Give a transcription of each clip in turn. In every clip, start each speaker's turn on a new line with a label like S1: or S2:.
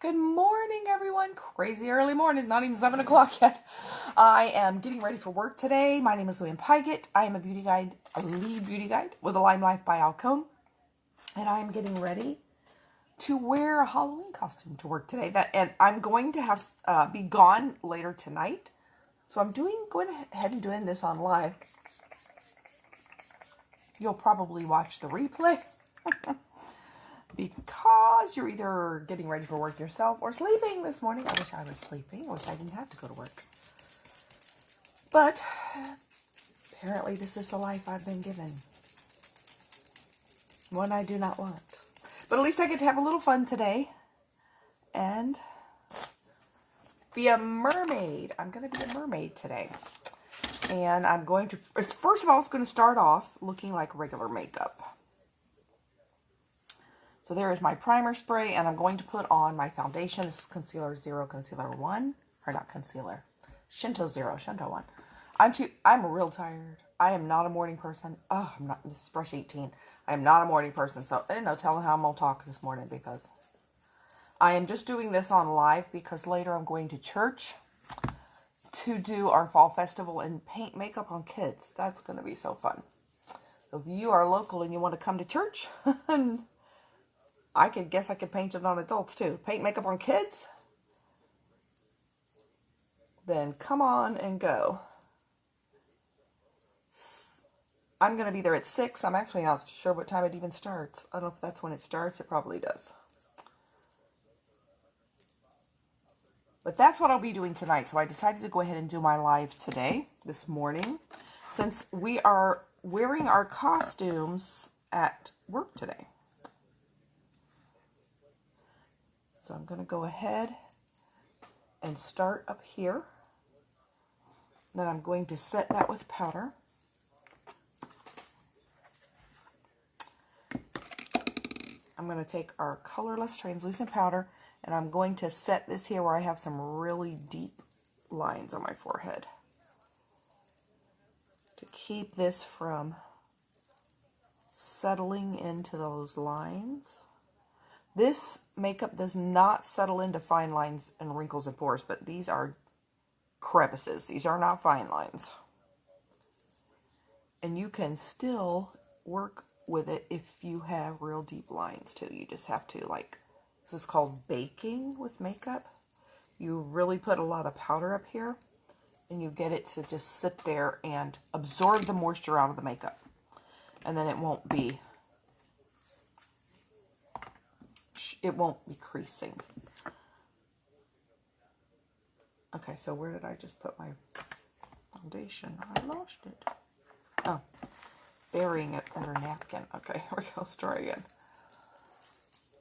S1: Good morning, everyone. Crazy early morning, not even 7 o'clock yet. I am getting ready for work today. My name is William Pygott. I am a lead beauty guide with a Lime Life by Alcone. And I am getting ready to wear a Halloween costume to work today. And I'm going to have be gone later tonight. So I'm going ahead and doing this on live. You'll probably watch the replay. Because you're either getting ready for work yourself or sleeping this morning. I wish I was sleeping. I wish I didn't have to go to work. But apparently this is the life I've been given. One I do not want. But at least I get to have a little fun today. And be a mermaid. I'm going to be a mermaid today. And I'm going to... First of all, it's going to start off looking like regular makeup. So there is my primer spray, and I'm going to put on my foundation. This is Concealer 0, Concealer 1. Or not Concealer. Shinto 0, Shinto 1. I'm real tired. I am not a morning person. Oh, I'm not. This is brush 18. I am not a morning person, so I didn't know telling how I'm going to talk this morning because I am just doing this on live because later I'm going to church to do our fall festival and paint makeup on kids. That's going to be so fun. So if you are local and you want to come to church... I could paint it on adults too. Paint makeup on kids? Then come on and go. I'm going to be there at 6. I'm actually not sure what time it even starts. I don't know if that's when it starts. It probably does. But that's what I'll be doing tonight. So I decided to go ahead and do my live today, this morning, since we are wearing our costumes at work today. So I'm going to go ahead and start up here. Then I'm going to set that with powder. I'm going to take our colorless translucent powder and I'm going to set this here where I have some really deep lines on my forehead to keep this from settling into those lines. This makeup does not settle into fine lines and wrinkles and pores, but these are crevices. These are not fine lines. And you can still work with it if you have real deep lines too. You just have to, this is called baking with makeup. You really put a lot of powder up here and you get it to just sit there and absorb the moisture out of the makeup. And then it won't be creasing. Okay, so where did I just put my foundation? I lost it. Oh, burying it under a napkin. Okay, here we go. Let's try again.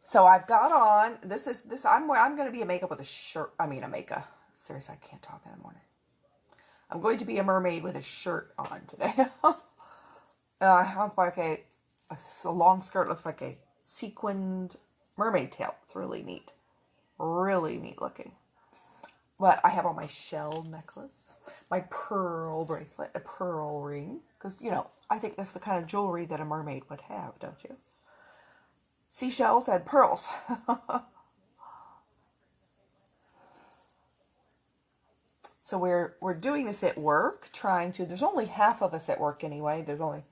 S1: So I've got on, I'm going to be a makeup with a shirt. Seriously, I can't talk in the morning. I'm going to be a mermaid with a shirt on today. I have a long skirt, looks like a sequined mermaid tail. It's really neat. Really neat looking. But I have on my shell necklace, my pearl bracelet, a pearl ring. Because, I think that's the kind of jewelry that a mermaid would have, don't you? Seashells and pearls. So we're doing this at work, there's only half of us at work anyway. There's only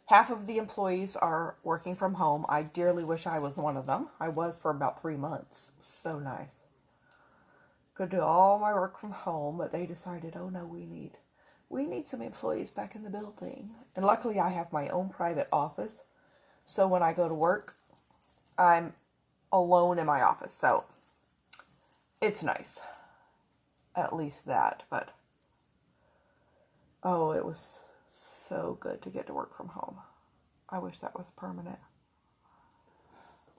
S1: half of the employees are working from home. I dearly wish I was one of them. I was for about 3 months. So nice. Could do all my work from home, but they decided, oh no, we need some employees back in the building. And luckily I have my own private office. So when I go to work, I'm alone in my office. So it's nice. At least that, but oh, it was so good to get to work from home. I wish that was permanent.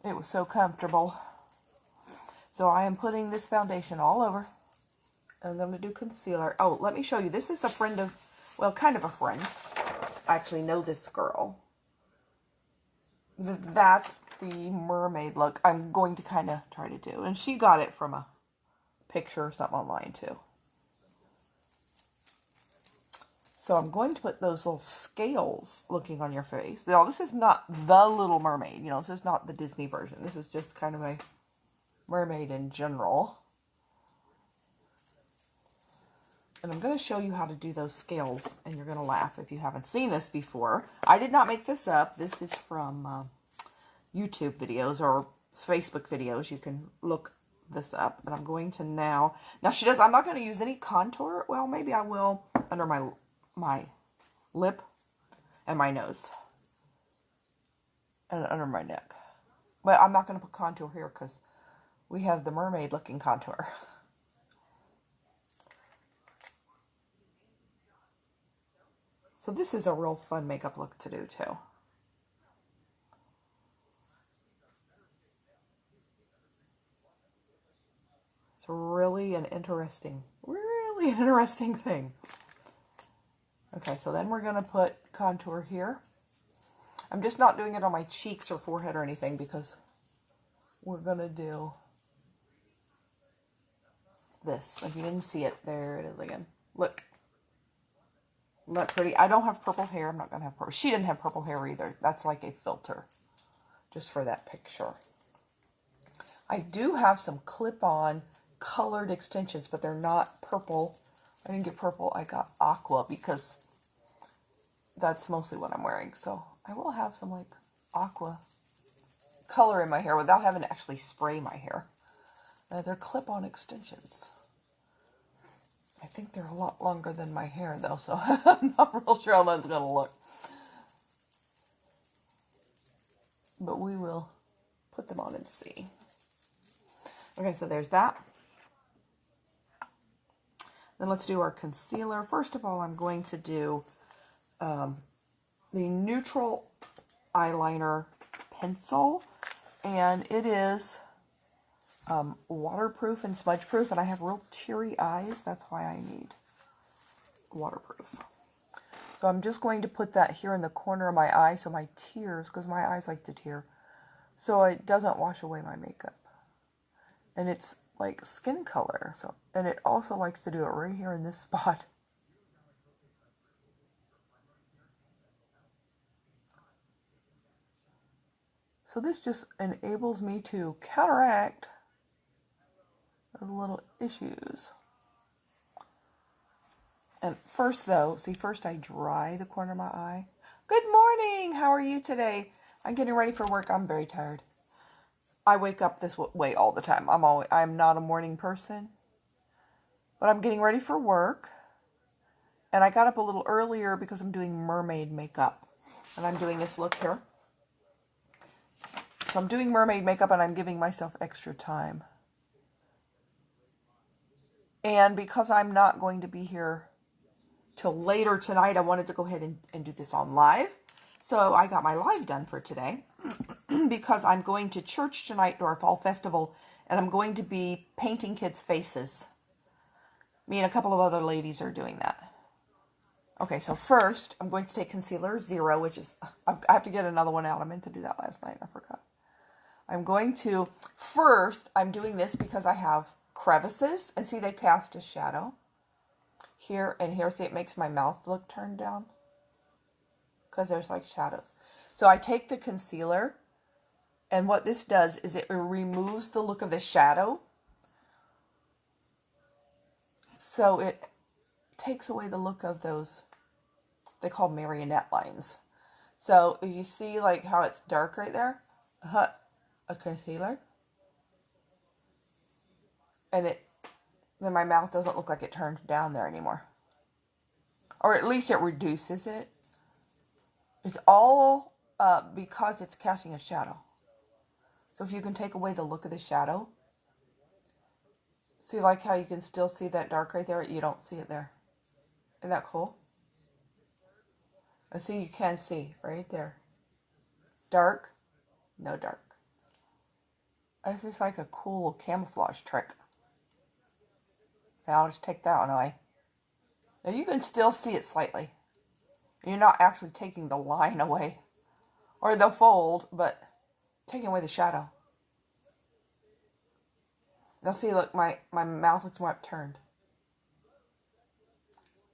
S1: It was so comfortable. So I am putting this foundation all over. And I'm going to do concealer. Oh, let me show you. This is a friend of, well, kind of a friend. I actually know this girl. That's the mermaid look I'm going to kind of try to do. And she got it from a picture or something online too. So I'm going to put those little scales looking on your face. Now, this is not the Little Mermaid. This is not the Disney version. This is just kind of a Mermaid in general. And I'm going to show you how to do those scales, and you're going to laugh if you haven't seen this before. I did not make this up. This is from YouTube videos or Facebook videos. You can look this up. And I'm going to now she does, I'm not going to use any contour. Well, maybe I will under my lip and my nose and under my neck. But I'm not going to put contour here because we have the mermaid looking contour. So this is a real fun makeup look to do too. It's really an interesting thing. Okay, so then we're going to put contour here. I'm just not doing it on my cheeks or forehead or anything because we're going to do this. If you didn't see it, there it is again. Look. Isn't that pretty? I don't have purple hair. I'm not going to have purple. She didn't have purple hair either. That's like a filter just for that picture. I do have some clip-on colored extensions, but they're not purple. I didn't get purple. I got aqua because that's mostly what I'm wearing. So I will have some like aqua color in my hair without having to actually spray my hair. They're clip-on extensions. I think they're a lot longer than my hair though, so I'm not real sure how that's going to look. But we will put them on and see. Okay, so there's that. Then let's do our concealer. First of all, I'm going to do the neutral eyeliner pencil. And it is waterproof and smudge proof. And I have real teary eyes. That's why I need waterproof. So I'm just going to put that here in the corner of my eye so my tears, because my eyes like to tear, so it doesn't wash away my makeup. And it's like skin color, so, and it also likes to do it right here in this spot. So this just enables me to counteract those little issues. And first though, see, first I dry the corner of my eye. Good morning! How are you today? I'm getting ready for work. I'm very tired. I wake up this way all the time. I'm not a morning person. But I'm getting ready for work. And I got up a little earlier because I'm doing mermaid makeup. And I'm doing this look here. So I'm doing mermaid makeup and I'm giving myself extra time. And because I'm not going to be here till later tonight, I wanted to go ahead and do this on live. So I got my live done for today because I'm going to church tonight to our fall festival and I'm going to be painting kids' faces. Me and a couple of other ladies are doing that. Okay, so first I'm going to take concealer 0, which is, I have to get another one out. I meant to do that last night. I forgot. I'm going to, first I'm doing this because I have crevices and see they cast a shadow here and here. See, it makes my mouth look turned down because there's like shadows. So I take the concealer and what this does is it removes the look of the shadow. So it takes away the look of those, they call marionette lines. So if you see like how it's dark right there, a concealer, and then my mouth doesn't look like it turned down there anymore. Or at least it reduces it. It's all because it's casting a shadow. So if you can take away the look of the shadow, see like how you can still see that dark right there? You don't see it there. Isn't that cool? I see you can see right there. Dark, no dark. It's just like a cool camouflage trick. Now I'll just take that one away. Now you can still see it slightly. You're not actually taking the line away. Or the fold, but taking away the shadow. Now see, look, my mouth looks more upturned.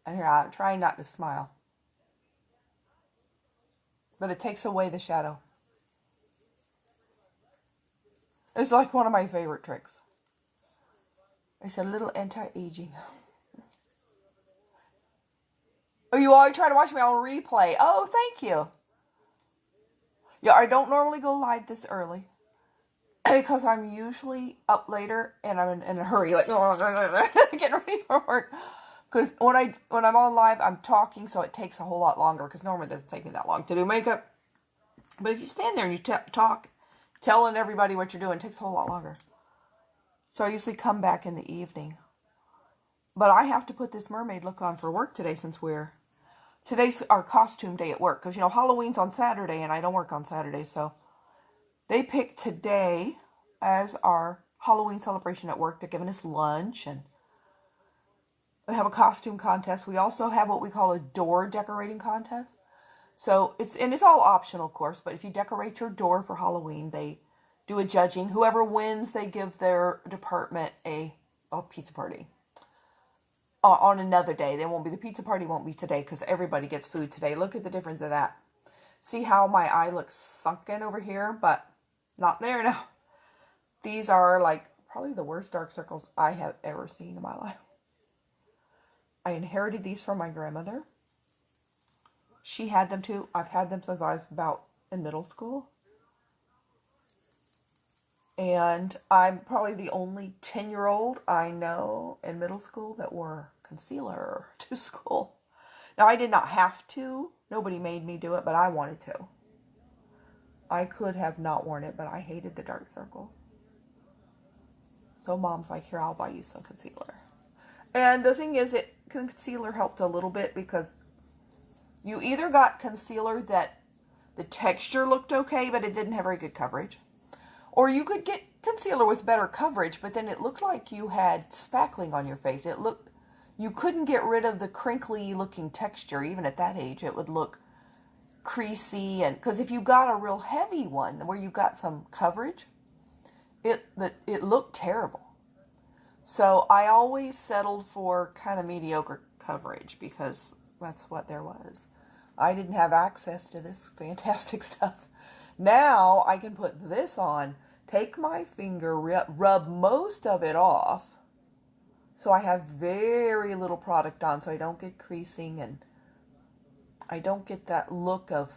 S1: And here, I'm trying not to smile. But it takes away the shadow. It's like one of my favorite tricks. It's a little anti-aging. Oh, you always try to watch me on replay. Oh, thank you. Yeah, I don't normally go live this early because I'm usually up later and I'm in a hurry, like getting ready for work. Because when I'm on live, I'm talking, so it takes a whole lot longer. Because normally it doesn't take me that long to do makeup. But if you stand there and you talk, telling everybody what you're doing, it takes a whole lot longer. So I usually come back in the evening. But I have to put this mermaid look on for work today since today's our costume day at work. Because, you know, Halloween's on Saturday and I don't work on Saturday. So they picked today as our Halloween celebration at work. They're giving us lunch and we have a costume contest. We also have what we call a door decorating contest. So it's all optional, of course. But if you decorate your door for Halloween, they do a judging. Whoever wins, they give their department a pizza party. On another day. The pizza party won't be today because everybody gets food today. Look at the difference of that. See how my eye looks sunken over here, but not there now. These are like probably the worst dark circles I have ever seen in my life. I inherited these from my grandmother. She had them too. I've had them since I was about in middle school. And I'm probably the only 10-year-old I know in middle school that wore concealer to school. Now, I did not have to. Nobody made me do it, but I wanted to. I could have not worn it, but I hated the dark circle. So Mom's like, here, I'll buy you some concealer. And the thing is, concealer helped a little bit because you either got concealer that the texture looked okay, but it didn't have very good coverage. Or you could get concealer with better coverage, but then it looked like you had spackling on your face. You couldn't get rid of the crinkly looking texture. Even at that age, it would look creasy. And because if you got a real heavy one where you got some coverage, it looked terrible. So I always settled for kind of mediocre coverage because that's what there was. I didn't have access to this fantastic stuff. Now I can put this on, take my finger, rub most of it off, so I have very little product on, so I don't get creasing and I don't get that look of,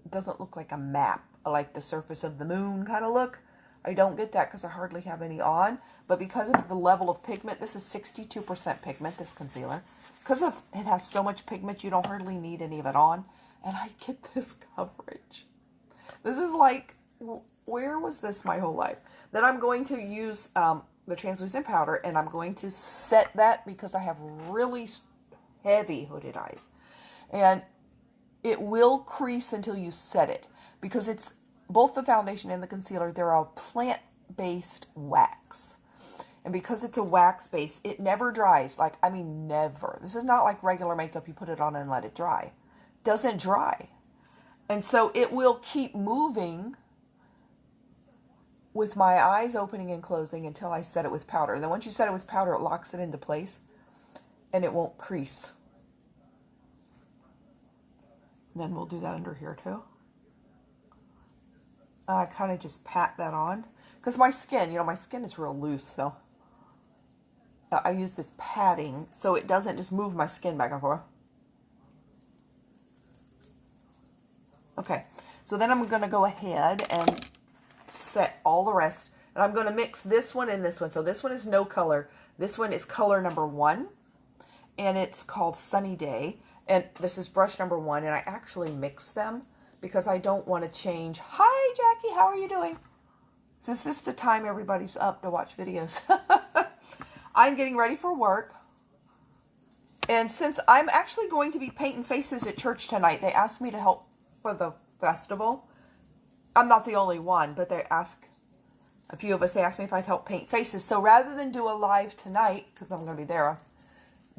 S1: it doesn't look like a map, like the surface of the moon kind of look. I don't get that because I hardly have any on, but because of the level of pigment, this is 62% pigment, this concealer. Because it has so much pigment, you don't hardly need any of it on, and I get this coverage. This is like, where was this my whole life? Then I'm going to use the translucent powder, and I'm going to set that because I have really heavy hooded eyes. And it will crease until you set it because it's both the foundation and the concealer, they're a plant-based wax. And because it's a wax base, it never dries. Like, I mean, never. This is not like regular makeup. You put it on and let it dry. It doesn't dry. And so it will keep moving with my eyes opening and closing until I set it with powder. And then once you set it with powder, it locks it into place and it won't crease. And then we'll do that under here too. I kind of just pat that on because my skin, my skin is real loose. So I use this padding so it doesn't just move my skin back and forth. Okay, so then I'm going to go ahead and set all the rest. And I'm going to mix this one and this one. So this one is no color. This one is color number 1. And it's called Sunny Day. And this is brush number 1. And I actually mix them because I don't want to change. Hi, Jackie. How are you doing? This is the time everybody's up to watch videos. I'm getting ready for work. And since I'm actually going to be painting faces at church tonight, they asked me to help for the festival. I'm not the only one, but they asked me if I'd help paint faces. So rather than do a live tonight, because I'm going to be there, I'm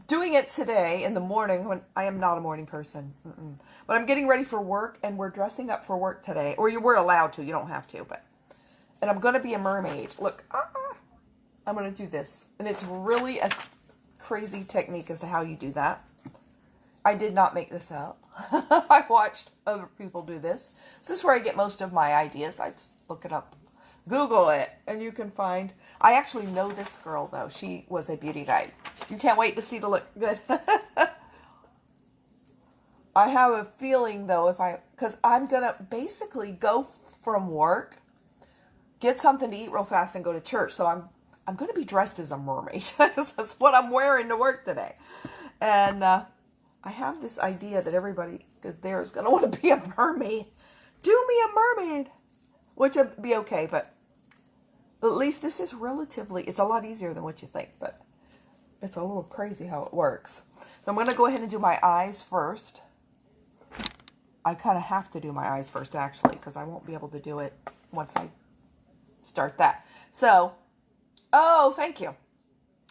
S1: doing it today in the morning when I am not a morning person. But I'm getting ready for work, and we're dressing up for work today. Or you were allowed to. You don't have to. And I'm going to be a mermaid. Look, I'm going to do this. And it's really a crazy technique as to how you do that. I did not make this up. I watched other people do this. This is where I get most of my ideas. I just look it up. Google it and you can find. I actually know this girl though. She was a beauty guide. You can't wait to see the look good. I have a feeling though, because I'm gonna basically go from work, get something to eat real fast, and go to church. So I'm gonna be dressed as a mermaid. That's what I'm wearing to work today, and I have this idea that everybody there is gonna want to be a mermaid. Do me a mermaid, which would be okay, but at least this is it's a lot easier than what you think, but it's a little crazy how it works. So I'm gonna go ahead and do my eyes first. I kind of have to do my eyes first, actually, because I won't be able to do it once I start that. So, oh, thank you.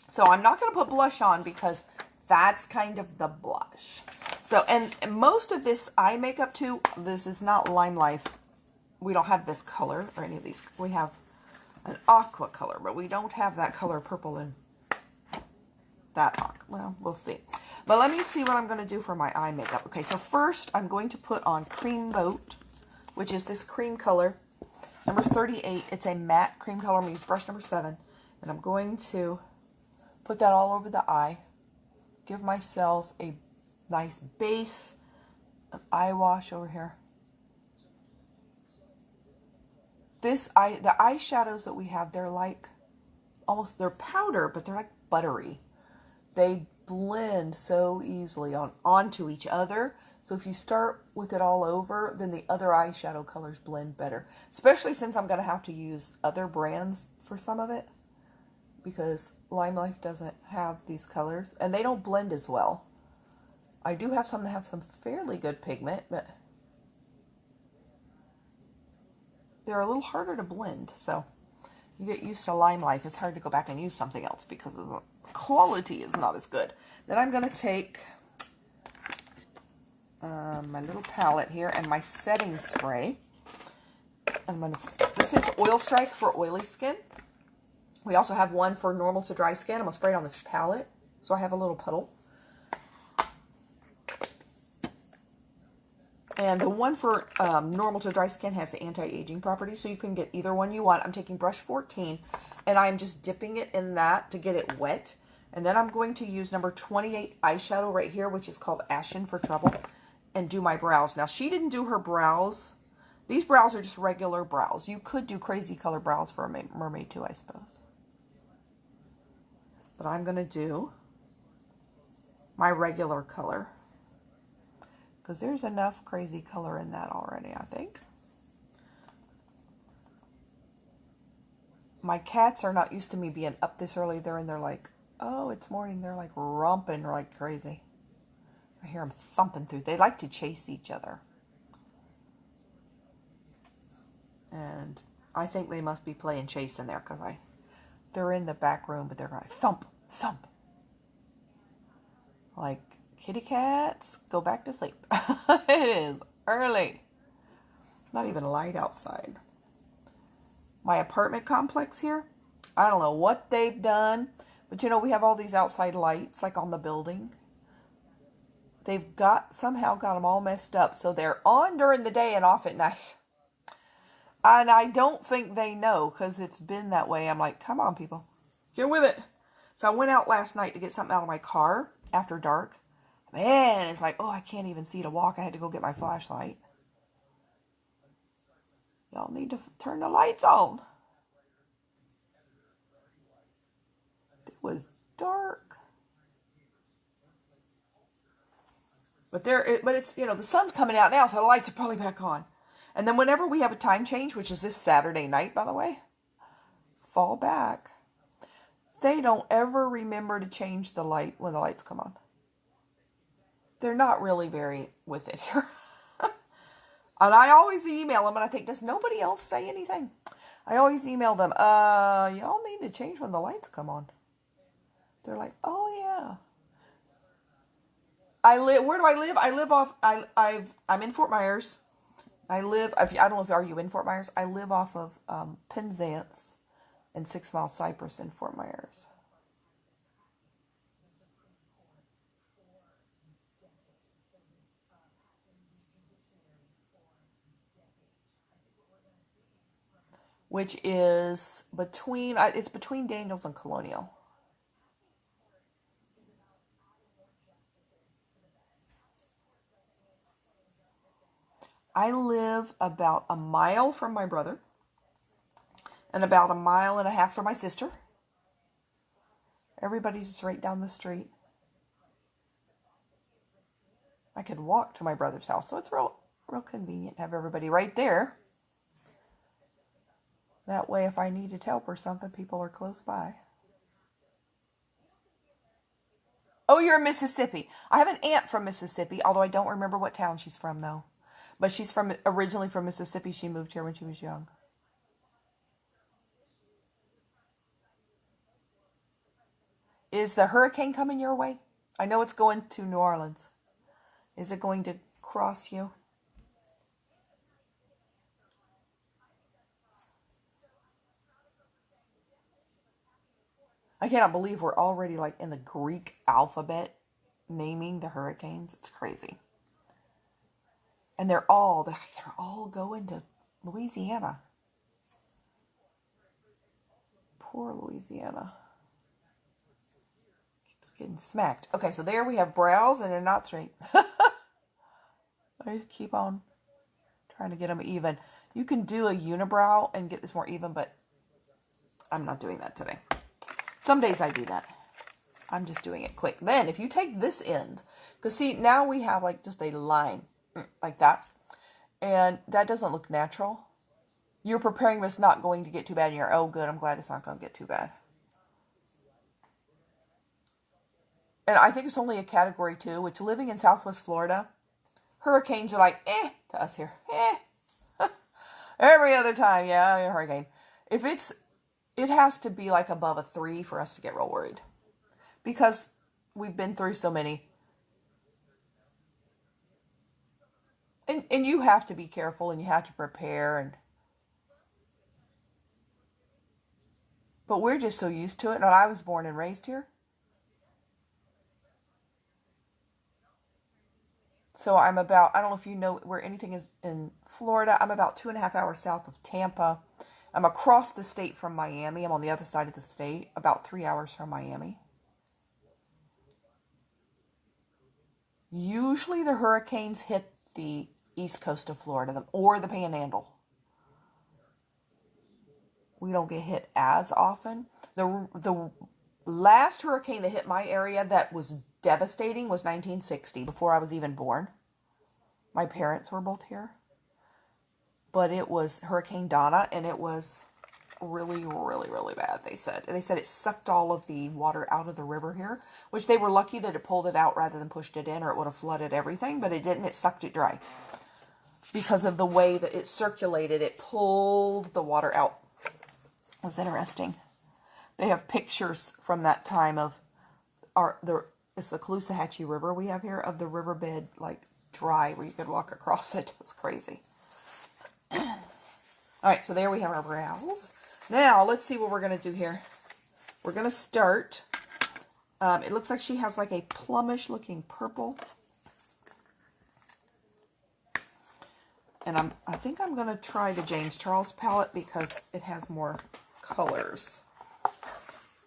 S1: So I'm not going to put blush on because that's kind of the blush. So, and most of this eye makeup too, this is not Lime Life. We don't have this color or any of these. We have an aqua color, but we don't have that color purple in that aqua. Well, we'll see. But let me see what I'm going to do for my eye makeup. Okay, so first I'm going to put on Cream Boat, which is this cream color, number 38. It's a matte cream color. I'm going to use brush number 7. And I'm going to put that all over the eye. Give myself a nice base, an eye wash over here. The eyeshadows that we have, they're like, they're powder, but they're like buttery. They blend so easily onto each other. So if you start with it all over, then the other eyeshadow colors blend better. Especially since I'm going to have to use other brands for some of it. Because Lime Life doesn't have these colors. And they don't blend as well. I do have some that have some fairly good pigment, but they're a little harder to blend. So you get used to Lime Life. It's hard to go back and use something else because of the quality is not as good. Then I'm going to take my little palette here and my setting spray. This is Oil Strike for oily skin. We also have one for normal to dry skin. I'm going to spray it on this palette so I have a little puddle. And the one for normal to dry skin has the anti-aging properties, so you can get either one you want. I'm taking brush 14, and I'm just dipping it in that to get it wet. And then I'm going to use number 28 eyeshadow right here, which is called Ashen for Trouble, and do my brows. Now, she didn't do her brows. These brows are just regular brows. You could do crazy color brows for a mermaid too, I suppose. But I'm going to do my regular color, because there's enough crazy color in that already, I think. My cats are not used to me being up this early. They're in there like, oh, it's morning. They're like romping like crazy. I hear them thumping through. They like to chase each other. And I think they must be playing chase in there because they're in the back room, but they're going thump, thump. Like, kitty cats, go back to sleep. It is early. Not even light outside. My apartment complex here, I don't know what they've done, but you know, we have all these outside lights like on the building. They've somehow got them all messed up, so they're on during the day and off at night. And I don't think they know, because it's been that way. I'm like, come on, people, get with it. So I went out last night to get something out of my car after dark. Man, it's like, oh, I can't even see to walk. I had to go get my flashlight. Y'all need to turn the lights on. It was dark. But it's, you know, the sun's coming out now, so the lights are probably back on. And then whenever we have a time change, which is this Saturday night, by the way, fall back. They don't ever remember to change the light when the lights come on. They're not really very with it here. And I always email them, and I think, does nobody else say anything? I always email them, y'all need to change when the lights come on. They're like, oh, yeah. Where do I live? I live off, I'm in Fort Myers. I don't know if are you in Fort Myers? I live off of Penzance and 6 Mile Cypress in Fort Myers. which is between, it's between Daniels and Colonial. I live about a mile from my brother and about a mile and a half from my sister. Everybody's just right down the street. I could walk to my brother's house, so it's real convenient to have everybody right there. That way, if I needed help or something, people are close by. Oh, you're in Mississippi. I have an aunt from Mississippi, although I don't remember what town she's from, though. But she's originally from Mississippi. She moved here when she was young. Is the hurricane coming your way? I know it's going to New Orleans. Is it going to cross you? I cannot believe we're already like in the Greek alphabet naming the hurricanes. It's crazy. And they're all going to Louisiana. Poor Louisiana. Keeps getting smacked. Okay, so there we have brows and they're not straight. I keep on trying to get them even. You can do a unibrow and get this more even, but I'm not doing that today. Some days I do that. I'm just doing it quick. Then if you take this end, because see, now we have like just a line like that, and that doesn't look natural. You're preparing this not going to get too bad, and you're, oh good, I'm glad it's not going to get too bad. And I think it's only a category 2, which living in Southwest Florida, hurricanes are like, to us here. Every other time, yeah, a hurricane. If it has to be like above a 3 for us to get real worried. Because we've been through so many. And you have to be careful and you have to prepare. But we're just so used to it. And I was born and raised here. So I'm about, I don't know if you know where anything is in Florida. I'm about 2.5 hours south of Tampa. I'm across the state from Miami. I'm on the other side of the state, about 3 hours from Miami. Usually the hurricanes hit the east coast of Florida or the Panhandle. We don't get hit as often. The last hurricane that hit my area that was devastating was 1960, before I was even born. My parents were both here. But it was Hurricane Donna, and it was really, really, really bad, they said. They said it sucked all of the water out of the river here, which they were lucky that it pulled it out rather than pushed it in, or it would have flooded everything, but it didn't. It sucked it dry. Because of the way that it circulated, it pulled the water out. It was interesting. They have pictures from that time of it's the Caloosahatchee River we have here, of the riverbed, like, dry, where you could walk across it. It was crazy. Alright, so there we have our brows. Now, let's see what we're going to do here. We're going to start. It looks like she has like a plumish looking purple. And I think I'm going to try the James Charles palette because it has more colors.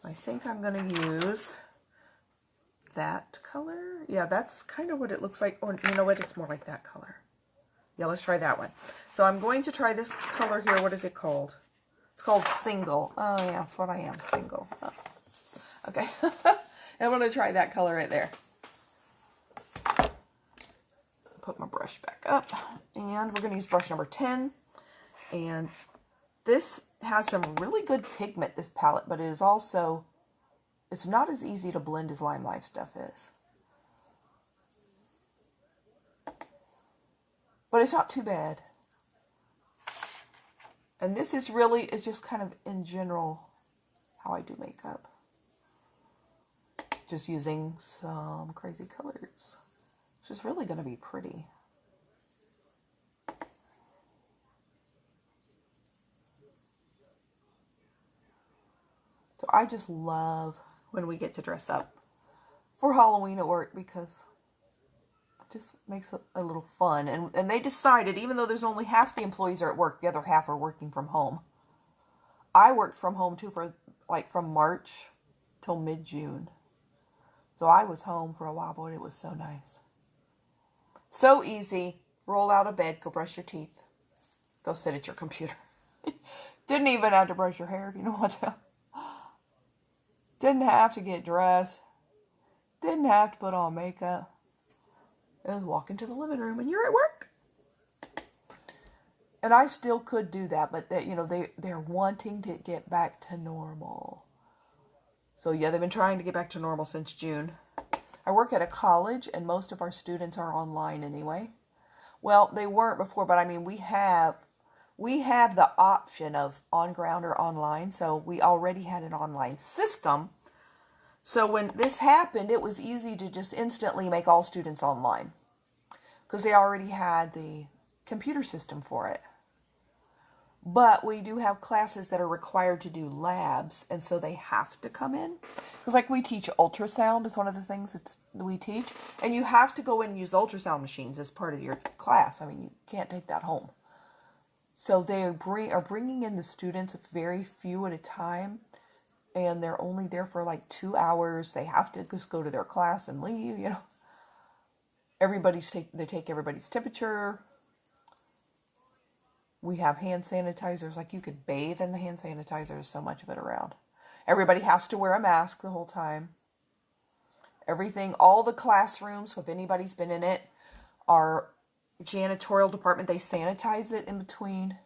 S1: I think I'm going to use that color. Yeah, that's kind of what it looks like. Or you know what? It's more like that color. Yeah, let's try that one. So I'm going to try this color here. What is it called? It's called Single. Oh, yeah, that's what I am. Single. Oh. Okay. I'm going to try that color right there. Put my brush back up. And we're going to use brush number 10. And this has some really good pigment, this palette. But it is also, it's not as easy to blend as Lime Life stuff is. But it's not too bad. And this is really, it's just kind of in general how I do makeup. Just using some crazy colors. Which is really going to be pretty. So I just love when we get to dress up for Halloween at work because just makes it a little fun. And they decided, even though there's only half the employees are at work, the other half are working from home. I worked from home too for like from March till mid-June. So I was home for a while, boy, it was so nice. So easy. Roll out of bed, go brush your teeth. Go sit at your computer. Didn't even have to brush your hair, if you know what to. Didn't have to get dressed. Didn't have to put on makeup. It was walk into the living room and you're at work. And I still could do that, but they're wanting to get back to normal. So yeah, they've been trying to get back to normal since June. I work at a college and most of our students are online anyway. Well, they weren't before, but I mean, we have the option of on ground or online. So we already had an online system. So when this happened, it was easy to just instantly make all students online because they already had the computer system for it. But we do have classes that are required to do labs, and so they have to come in. Because like we teach ultrasound is one of the things that we teach. And you have to go in and use ultrasound machines as part of your class. I mean, you can't take that home. So they are bringing in the students, very few at a time. And they're only there for like 2 hours. They have to just go to their class and leave, you know. They take everybody's temperature. We have hand sanitizers, like you could bathe in the hand sanitizer. There's so much of it around. Everybody has to wear a mask the whole time. Everything, all the classrooms, if anybody's been in it, our janitorial department, they sanitize it in between.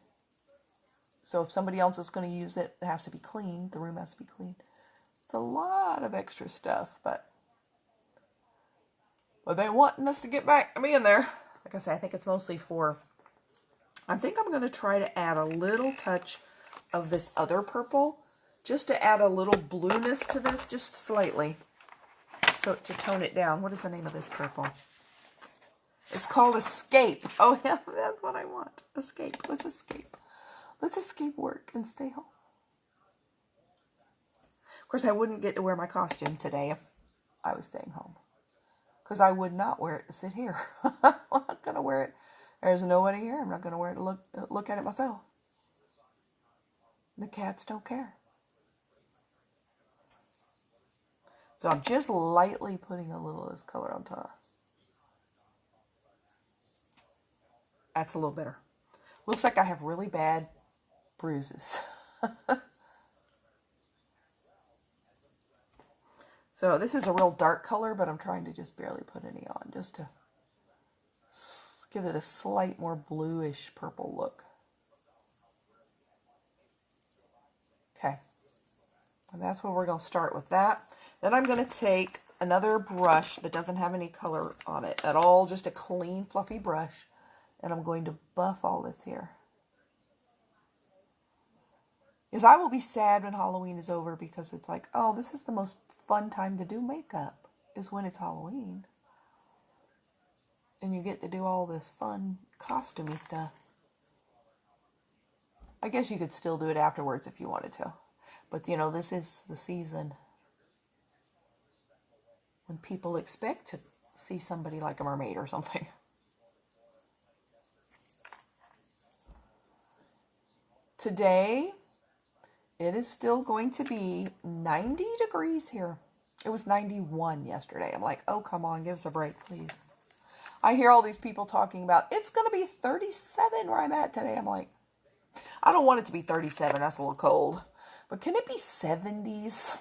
S1: So if somebody else is going to use it, it has to be clean. The room has to be clean. It's a lot of extra stuff, but they wanting us to get back to being there. Like I say, I think it's mostly for... I think I'm going to try to add a little touch of this other purple, just to add a little blueness to this, just slightly, so to tone it down. What is the name of this purple? It's called Escape. Oh yeah, that's what I want. Escape. Let's escape. Let's escape work and stay home. Of course, I wouldn't get to wear my costume today if I was staying home, because I would not wear it to sit here. I'm not going to wear it. There's nobody here. I'm not going to wear it to look at it myself. The cats don't care. So I'm just lightly putting a little of this color on top. That's a little better. Looks like I have really bad bruises. So this is a real dark color, but I'm trying to just barely put any on, just to give it a slight more bluish purple look. Okay. And that's where we're going to start with that. Then I'm going to take another brush that doesn't have any color on it at all, just a clean, fluffy brush. And I'm going to buff all this here. Because I will be sad when Halloween is over, because it's like, oh, this is the most fun time to do makeup, is when it's Halloween. And you get to do all this fun costumey stuff. I guess you could still do it afterwards if you wanted to. But, you know, this is the season when people expect to see somebody like a mermaid or something. Today, it is still going to be 90 degrees here. It was 91 yesterday. I'm like, oh, come on, give us a break, please. I hear all these people talking about, it's going to be 37 where I'm at today. I'm like, I don't want it to be 37. That's a little cold. But can it be 70s?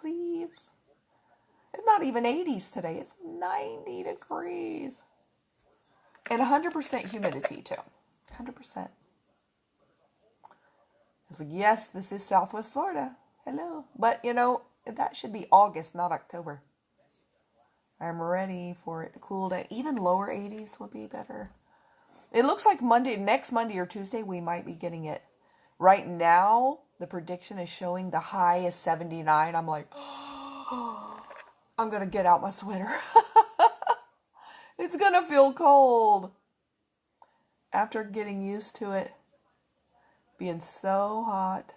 S1: Please. It's not even 80s today. It's 90 degrees. And 100% humidity, too. 100%. It's like, yes, this is Southwest Florida. Hello. But, you know, that should be August, not October. I'm ready for it to cool down. Even lower 80s would be better. It looks like next Monday or Tuesday, we might be getting it. Right now, the prediction is showing the high is 79. I'm like, oh, I'm going to get out my sweater. It's going to feel cold. After getting used to it being so hot.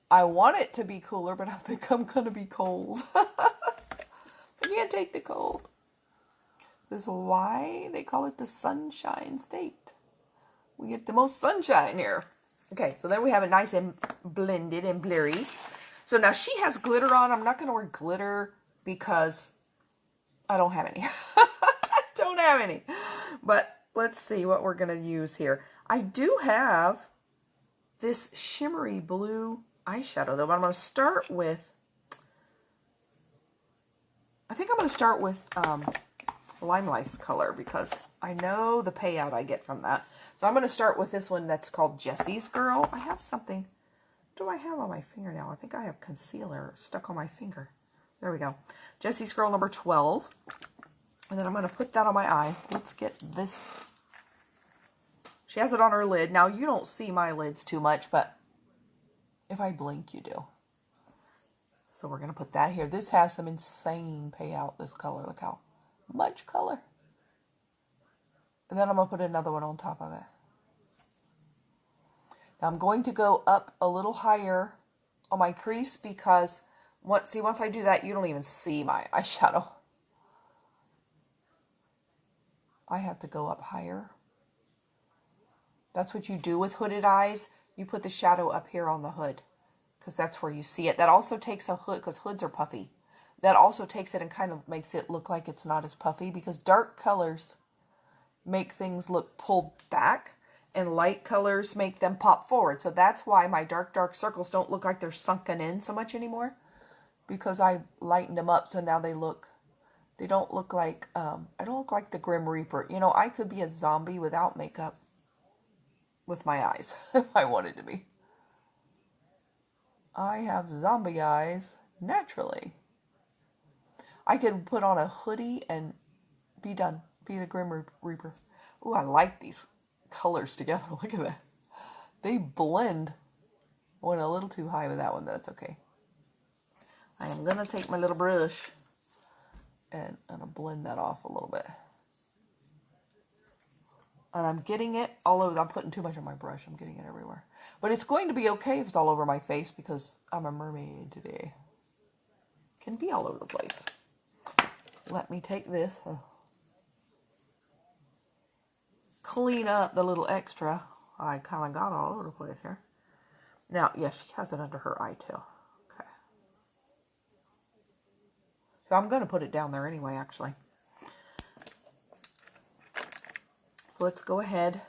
S1: I want it to be cooler, but I think I'm going to be cold. I can't take the cold. This is why they call it the sunshine state. We get the most sunshine here. Okay, so then we have it nice and blended and blurry. So now she has glitter on. I'm not going to wear glitter because I don't have any. I don't have any. But let's see what we're going to use here. I do have this shimmery blue eyeshadow though, but I'm going to start with, I think I'm going to start with Limelife's color because I know the payout I get from that. So I'm going to start with this one that's called Jessie's Girl. I have something, what do I have on my fingernail? I think I have concealer stuck on my finger. There we go. Jessie's Girl number 12. And then I'm going to put that on my eye. Let's get this. She has it on her lid. Now, you don't see my lids too much, but if I blink, you do. So we're going to put that here. This has some insane payout, this color. Look how much color. And then I'm going to put another one on top of it. Now, I'm going to go up a little higher on my crease because, once I do that, you don't even see my eyeshadow. I have to go up higher. That's what you do with hooded eyes. You put the shadow up here on the hood because that's where you see it. That also takes a hood, because hoods are puffy. That also takes it and kind of makes it look like it's not as puffy because dark colors make things look pulled back and light colors make them pop forward. So that's why my dark circles don't look like they're sunken in so much anymore, because I lightened them up so now they don't look like, I don't look like the Grim Reaper. You know, I could be a zombie without makeup with my eyes if I wanted to be. I have zombie eyes naturally. I could put on a hoodie and be done. Be the Grim Reaper. Ooh, I like these colors together. Look at that. They blend. Went a little too high with that one, but that's okay. I am going to take my little brush and I'm going to blend that off a little bit. And I'm getting it all over. I'm putting too much on my brush. I'm getting it everywhere. But it's going to be okay if it's all over my face because I'm a mermaid today. It can be all over the place. Let me take this. Clean up the little extra. I kind of got all over the place here. Now, yes, she has it under her eye too. Okay. So I'm going to put it down there anyway, actually. So let's go ahead.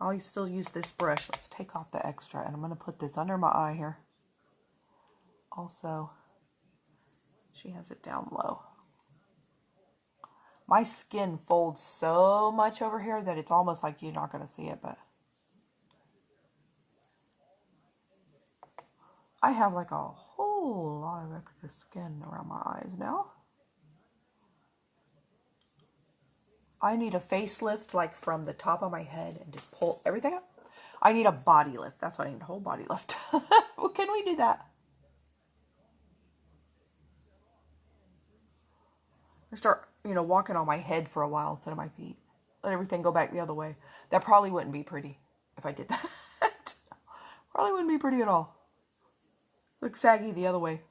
S1: I'll still use this brush. Let's take off the extra. And I'm going to put this under my eye here. Also, she has it down low. My skin folds so much over here that it's almost like you're not going to see it, but I have like a whole lot of extra skin around my eyes now. I need a facelift like from the top of my head and just pull everything up. I need a body lift. That's what I need, a whole body lift. Well, can we do that? I start, walking on my head for a while instead of my feet. Let everything go back the other way. That probably wouldn't be pretty if I did that. Probably wouldn't be pretty at all. Look saggy the other way.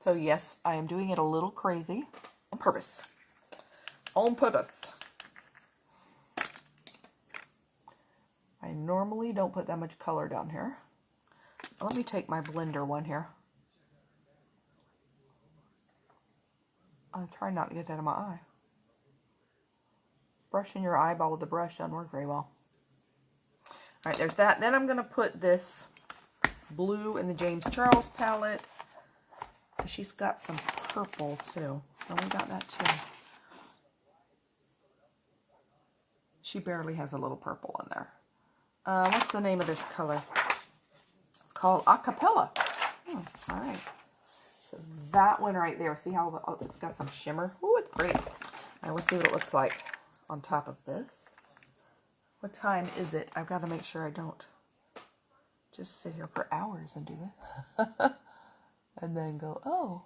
S1: So yes, I am doing it a little crazy on purpose. On purpose. I normally don't put that much color down here. Let me take my blender one here. I'm trying not to get that in my eye. Brushing your eyeball with the brush doesn't work very well. Alright, there's that. Then I'm going to put this blue in the James Charles palette. She's got some purple too. Oh, we got that too. She barely has a little purple in there. What's the name of this color? It's called Acapella. Alright. So that one right there. See how it's got some shimmer? Ooh, it's pretty. Now let's see what it looks like on top of this. What time is it? I've got to make sure I don't just sit here for hours and do this. And then go, oh,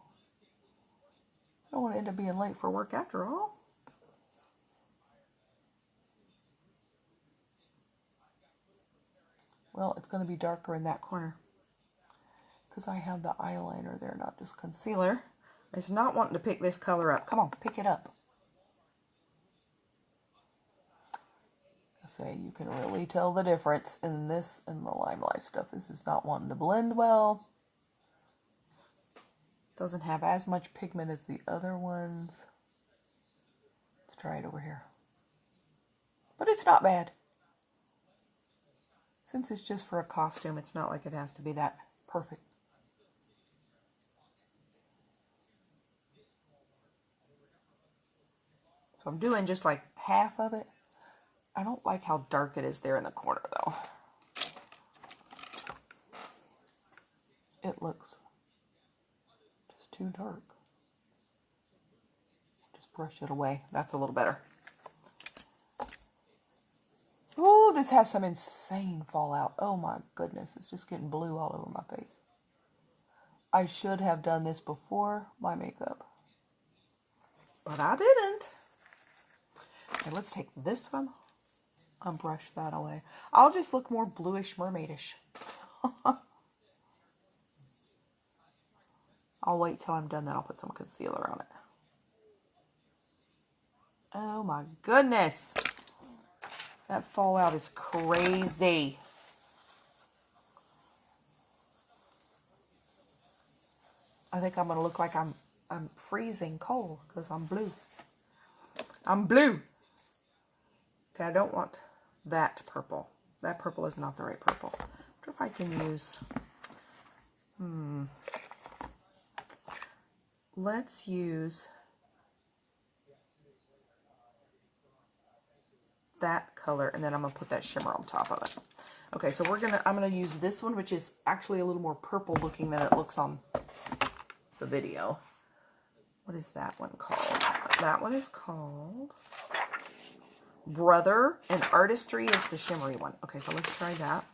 S1: I don't want to end up being late for work after all. Well, it's going to be darker in that corner because I have the eyeliner there, not just concealer. I was not wanting to pick this color up. Come on, pick it up. Say you can really tell the difference in this and the Lime Life stuff. This is not wanting to blend well. Doesn't have as much pigment as the other ones. Let's try it over here. But it's not bad. Since it's just for a costume, it's not like it has to be that perfect. So I'm doing just like half of it. I don't like how dark it is there in the corner, though. It looks just too dark. Just brush it away. That's a little better. Oh, this has some insane fallout. Oh my goodness, it's just getting blue all over my face. I should have done this before my makeup, but I didn't. Okay, let's take this one and brush that away. I'll just look more bluish mermaidish. I'll wait till I'm done, then I'll put some concealer on it. Oh my goodness. That fallout is crazy. I think I'm going to look like I'm freezing cold because I'm blue. I'm blue. Okay, I don't want that purple. That purple is not the right purple. I wonder if I can use... Let's use that color, and then I'm going to put that shimmer on top of it. Okay, so I'm going to use this one, which is actually a little more purple looking than it looks on the video. What is that one called? That one is called Brother, and Artistry is the shimmery one. Okay, so let's try that.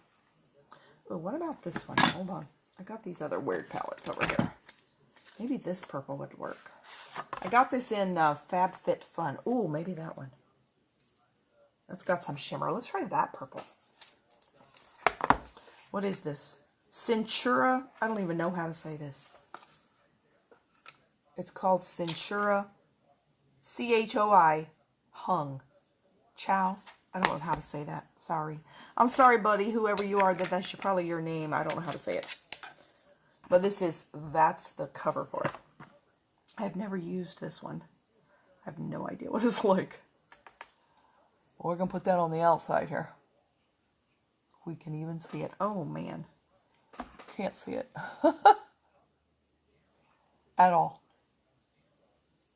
S1: Oh, what about this one? Hold on. I got these other weird palettes over here. Maybe this purple would work. I got this in FabFitFun. Oh, maybe that one. That's got some shimmer. Let's try that purple. What is this? Cintura. I don't even know how to say this. It's called Cintura. C-H-O-I. Hung. Chow. I don't know how to say that. Sorry. I'm sorry, buddy. Whoever you are, that's probably your name. I don't know how to say it. But that's the cover for it. I've never used this one. I have no idea what it's like. Well, we're going to put that on the outside here. We can even see it. Oh, man. Can't see it. At all.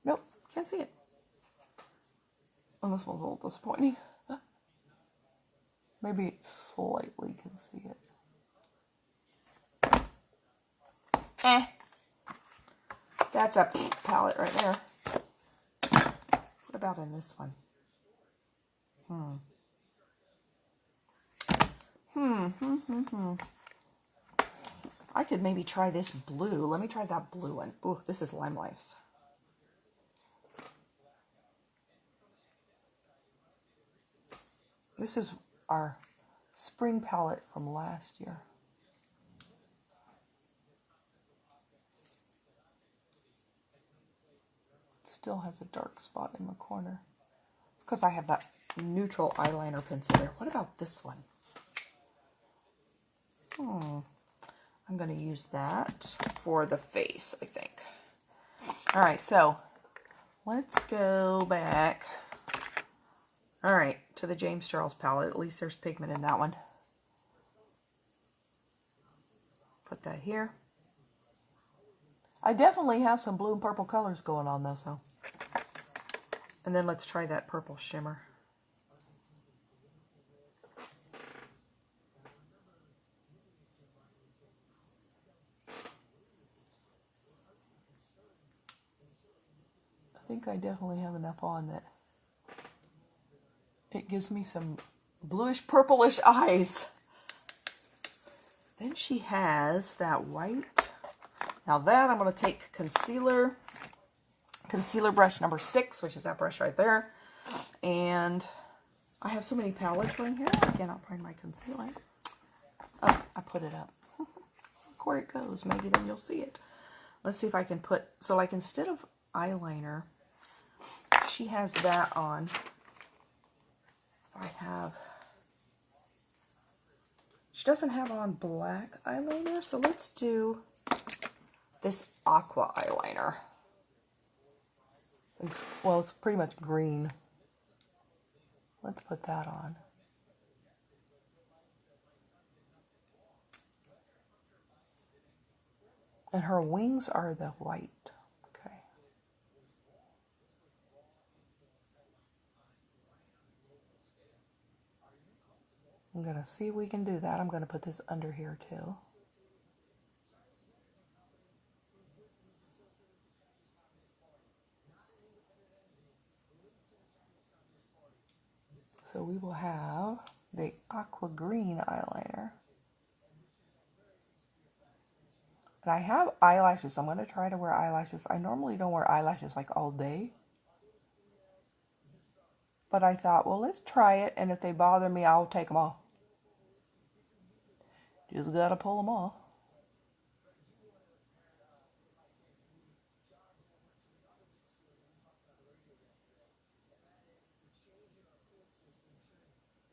S1: Nope. Can't see it. Oh, this one's a little disappointing. Maybe it slightly can see it. That's a palette right there. What about in this one? I could maybe try this blue. Let me try that blue one. Ooh, this is Lime Life's. This is our spring palette from last year. Still has a dark spot in the corner because I have that neutral eyeliner pencil there. What about this one? I'm going to use that for the face, I think. All right, so let's go back. All right, to the James Charles palette. At least there's pigment in that one. Put that here. I definitely have some blue and purple colors going on though, so. And then let's try that purple shimmer. I think I definitely have enough on that it gives me some bluish purplish eyes. Then she has that white. Now that I'm going to take concealer brush number 6, which is that brush right there. And I have so many palettes in here, I cannot find my concealer. Oh, I put it up. Look where it goes. Maybe then you'll see it. Let's see if I can put, so like instead of eyeliner, she has that on. I have, she doesn't have on black eyeliner, so let's do this aqua eyeliner. Well, it's pretty much green. Let's put that on. And her wings are the white. Okay. I'm going to see if we can do that. I'm going to put this under here too. So we will have the aqua green eyeliner. And I have eyelashes. I'm going to try to wear eyelashes. I normally don't wear eyelashes like all day. But I thought, well, let's try it. And if they bother me, I'll take them off. Just got to pull them off.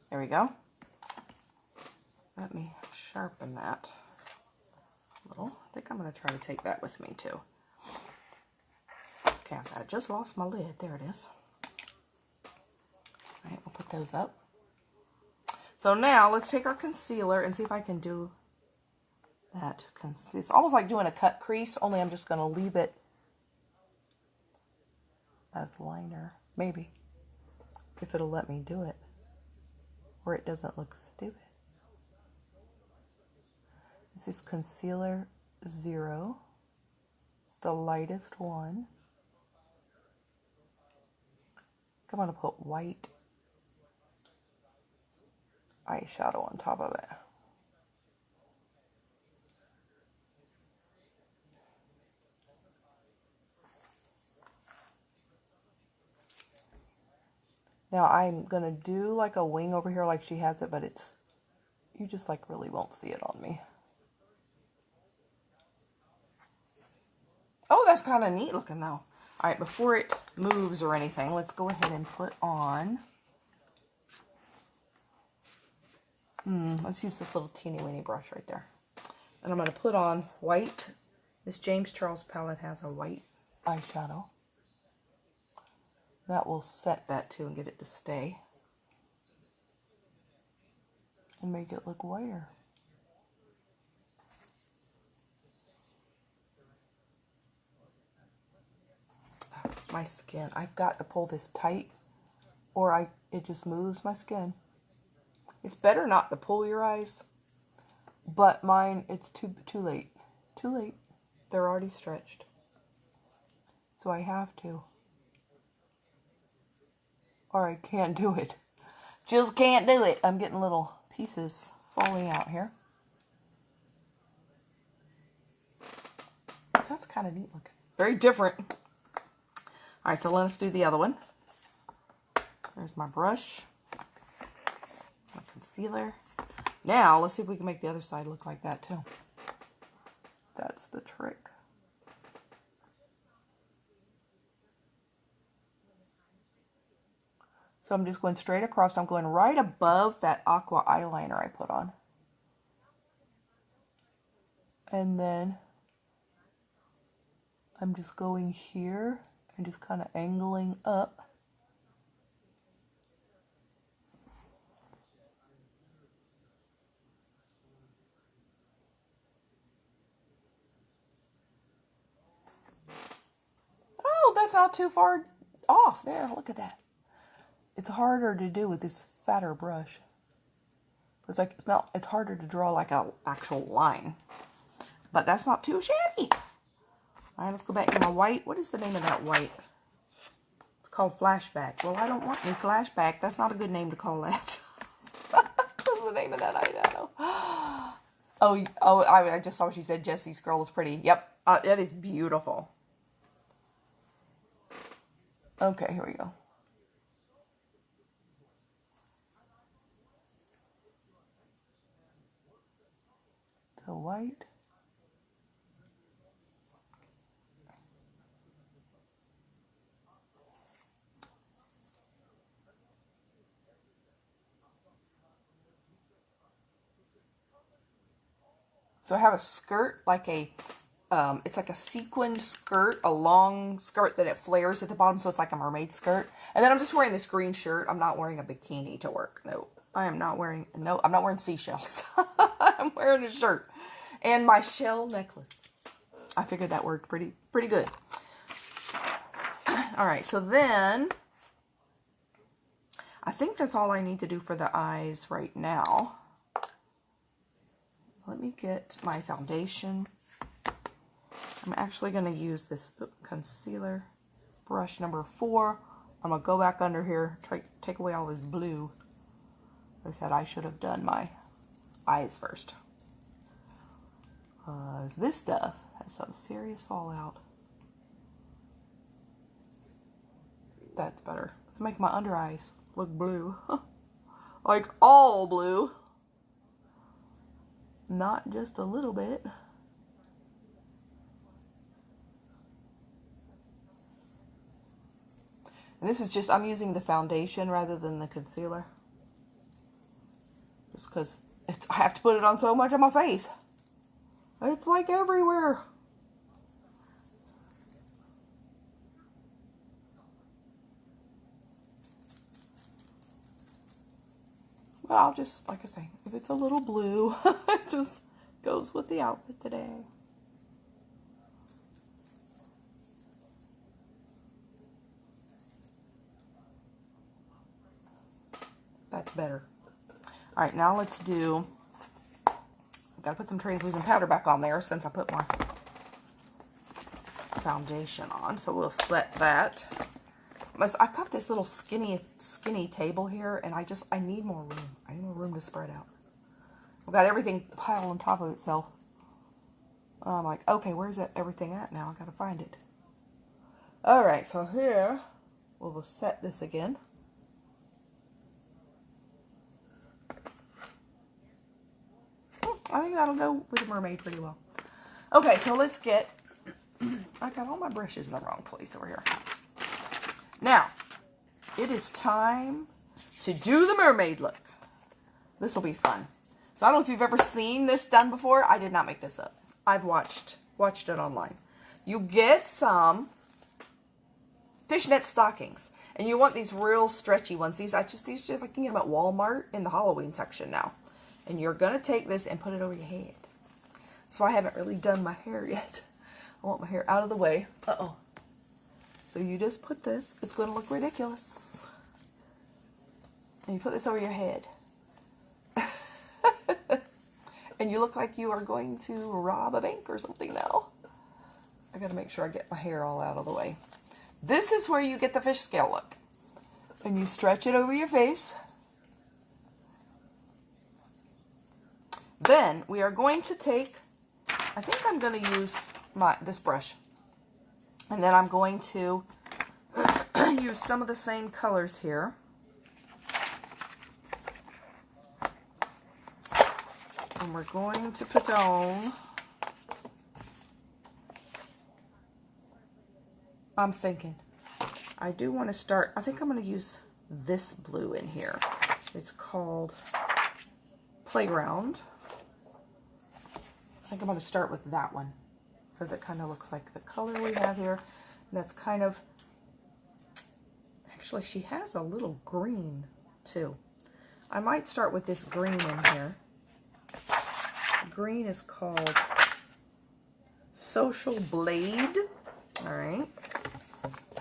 S1: There we go. Let me sharpen that a little. I think I'm going to try to take that with me too. Okay, I just lost my lid. There it is. All right, we'll put those up. So now let's take our concealer and see if I can do that. It's almost like doing a cut crease, only I'm just going to leave it as liner. Maybe. If it'll let me do it. Or it doesn't look stupid. This is Concealer 0. The lightest one. I'm going to put white eyeshadow on top of it. Now I'm going to do like a wing over here like she has it, but it's, you just like really won't see it on me. Oh, that's kind of neat looking though. All right, before it moves or anything, let's go ahead and put on, let's use this little teeny weeny brush right there. And I'm going to put on white. This James Charles palette has a white eyeshadow. That will set that too and get it to stay. And make it look whiter. My skin. I've got to pull this tight or it just moves my skin. It's better not to pull your eyes. But mine, it's too late. Too late. They're already stretched. So I have to. Or I can't do it. Just can't do it. I'm getting little pieces falling out here. That's kind of neat looking. Very different. Alright, so let's do the other one. There's my brush. My concealer. Now, let's see if we can make the other side look like that too. That's the trick. So I'm just going straight across. I'm going right above that aqua eyeliner I put on. And then I'm just going here and just kind of angling up. Oh, that's not too far off. There, look at that. It's harder to do with this fatter brush. It's like it's harder to draw like an actual line. But that's not too shabby. All right, let's go back to my white. What is the name of that white? It's called Flashback. Well, I don't want any Flashback. That's not a good name to call that. What's the name of that eyeshadow? I just saw she said Jesse's Girl is pretty. Yep, that is beautiful. Okay, here we go. So white. So I have a skirt, like a, it's like a sequined skirt, a long skirt that it flares at the bottom, so it's like a mermaid skirt. And then I'm just wearing this green shirt. I'm not wearing a bikini to work. No, I am not wearing, no, I'm not wearing seashells. I'm wearing a shirt. And my shell necklace. I figured that worked pretty good. All right, so then I think that's all I need to do for the eyes right now. Let me get my foundation. I'm actually going to use this concealer brush number 4. I'm going to go back under here, take away all this blue. I said I should have done my eyes first. This stuff has some serious fallout. That's better. Let's make my under eyes look blue. Like all blue. Not just a little bit. And this is just, I'm using the foundation rather than the concealer. Just because I have to put it on so much on my face. It's like everywhere. But I'll just, like I say, if it's a little blue, it just goes with the outfit today. That's better. All right, now let's do, I've got to put some translucent powder back on there since I put my foundation on. So we'll set that. I've got this little skinny table here, and I need more room. I need more room to spread out. I've got everything piled on top of itself. I'm like, okay, where's everything at now? I gotta find it. All right, so here we'll set this again. I think that'll go with the mermaid pretty well. Okay, so let's get. I got all my brushes in the wrong place over here. Now, it is time to do the mermaid look. This will be fun. So I don't know if you've ever seen this done before. I did not make this up. I've watched it online. You get some fishnet stockings, and you want these real stretchy ones. These I can get them at Walmart in the Halloween section now. And you're gonna take this and put it over your head. So I haven't really done my hair yet. I want my hair out of the way. Uh-oh. So you just put this. It's going to look ridiculous. And you put this over your head. And you look like you are going to rob a bank or something now. I got to make sure I get my hair all out of the way. This is where you get the fish scale look. And you stretch it over your face. Then we are going to take, I think I'm going to use this brush. And then I'm going to use some of the same colors here. And we're going to put on, I'm thinking, I do want to start, I think I'm going to use this blue in here. It's called Playground. I think I'm going to start with that one, because it kind of looks like the color we have here. And that's kind of, actually she has a little green too. I might start with this green in here. Green is called Social Blade. All right.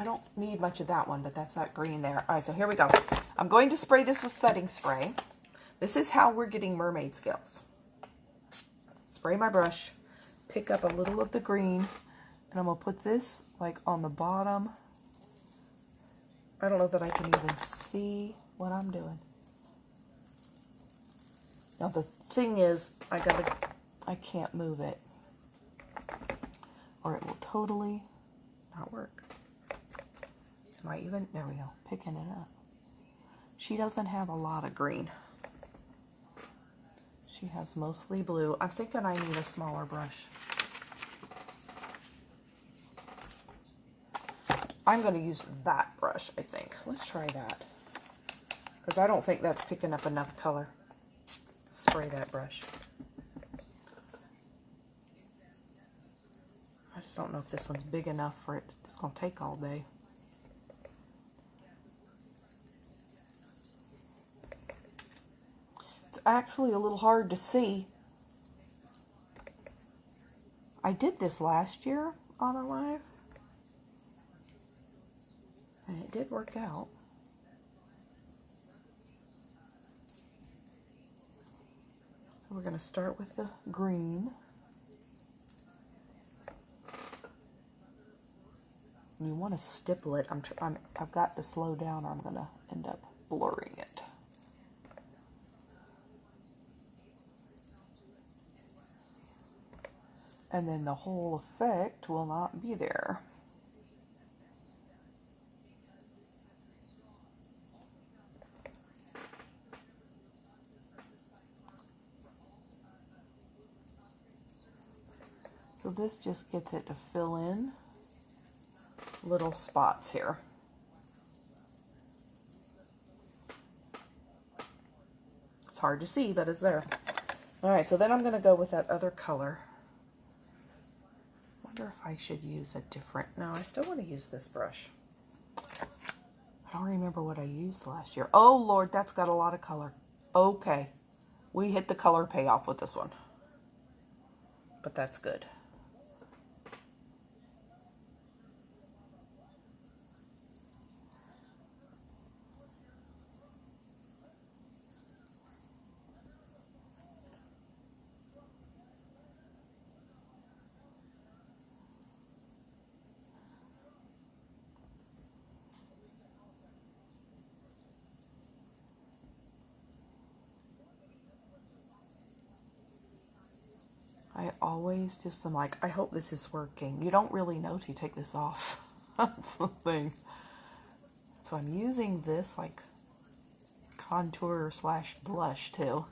S1: I don't need much of that one, but that's that green there. All right, so here we go. I'm going to spray this with setting spray. This is how we're getting mermaid scales. Spray my brush, pick up a little of the green, and I'm going to put this like on the bottom. I don't know that I can even see what I'm doing. Now the thing is, I can't move it, or it will totally not work. Am I even, there we go, picking it up. She doesn't have a lot of green. She has mostly blue. I'm thinking I need a smaller brush. I'm going to use that brush, I think. Let's try that. Because I don't think that's picking up enough color. Spray that brush. I just don't know if this one's big enough for it. It's going to take all day. It's actually a little hard to see. I did this last year on a live, and it did work out. So we're going to start with the green. You want to stipple it. I've got to slow down or I'm going to end up blurring it. And then the whole effect will not be there. So this just gets it to fill in little spots here. It's hard to see, but it's there. All right, so then I'm going to go with that other color. I wonder if I should use a different... No, I still want to use this brush. I don't remember what I used last year. Oh, Lord, that's got a lot of color. Okay, we hit the color payoff with this one. But that's good. I always just am like, I hope this is working. You don't really know till you take this off. That's the thing. So I'm using this like contour slash blush too.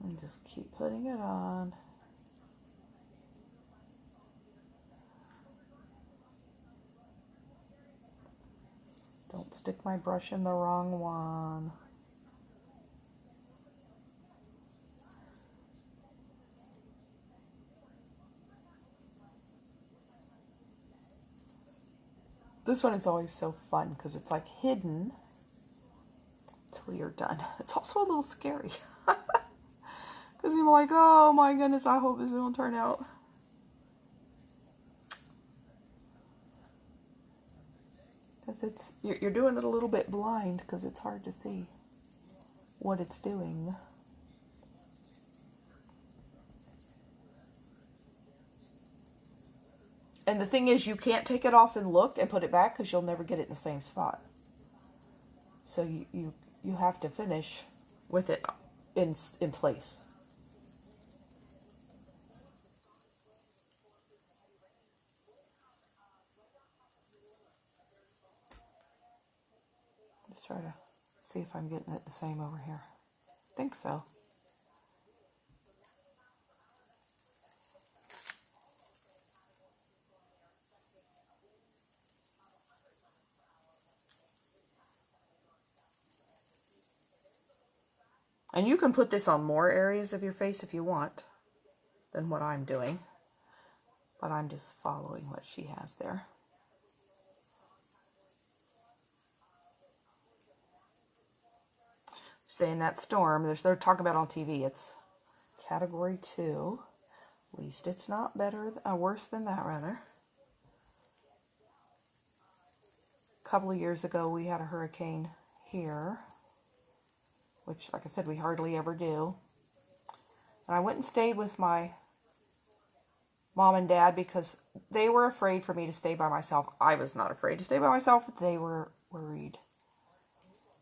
S1: And just keep putting it on. Don't stick my brush in the wrong one. This one is always so fun because it's like hidden until you're done. It's also a little scary. Because you're like, oh my goodness, I hope this will turn out. Because you're doing it a little bit blind because it's hard to see what it's doing. And the thing is, you can't take it off and look and put it back because you'll never get it in the same spot. So you have to finish with it in place. Let's try to see if I'm getting it the same over here. I think so. And you can put this on more areas of your face if you want than what I'm doing. But I'm just following what she has there. Saying that storm, they're talking about on TV, it's category 2. At least it's not worse than that, rather. A couple of years ago, we had a hurricane here, which, like I said, we hardly ever do. And I went and stayed with my mom and dad because they were afraid for me to stay by myself. I was not afraid to stay by myself, but they were worried.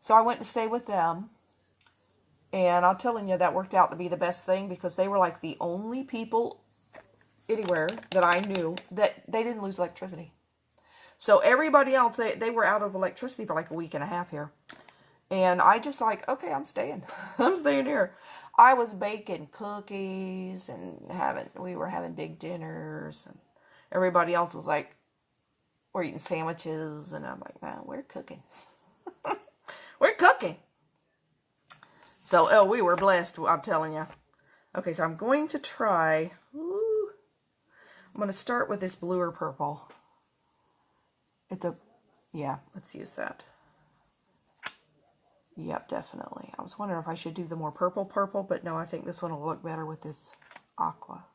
S1: So I went to stay with them. And I'm telling you, that worked out to be the best thing because they were like the only people anywhere that I knew that they didn't lose electricity. So everybody else, they were out of electricity for like a week and a half here. And I just like, okay, I'm staying. I'm staying here. I was baking cookies and we were having big dinners, and everybody else was like, we're eating sandwiches, and I'm like, no, we're cooking. We're cooking. So, oh, we were blessed, I'm telling you. Okay, so I'm going to try, I'm going to start with this blue or purple. Yeah, let's use that. Yep, definitely. I was wondering if I should do the more purple, but no, I think this one will look better with this aqua.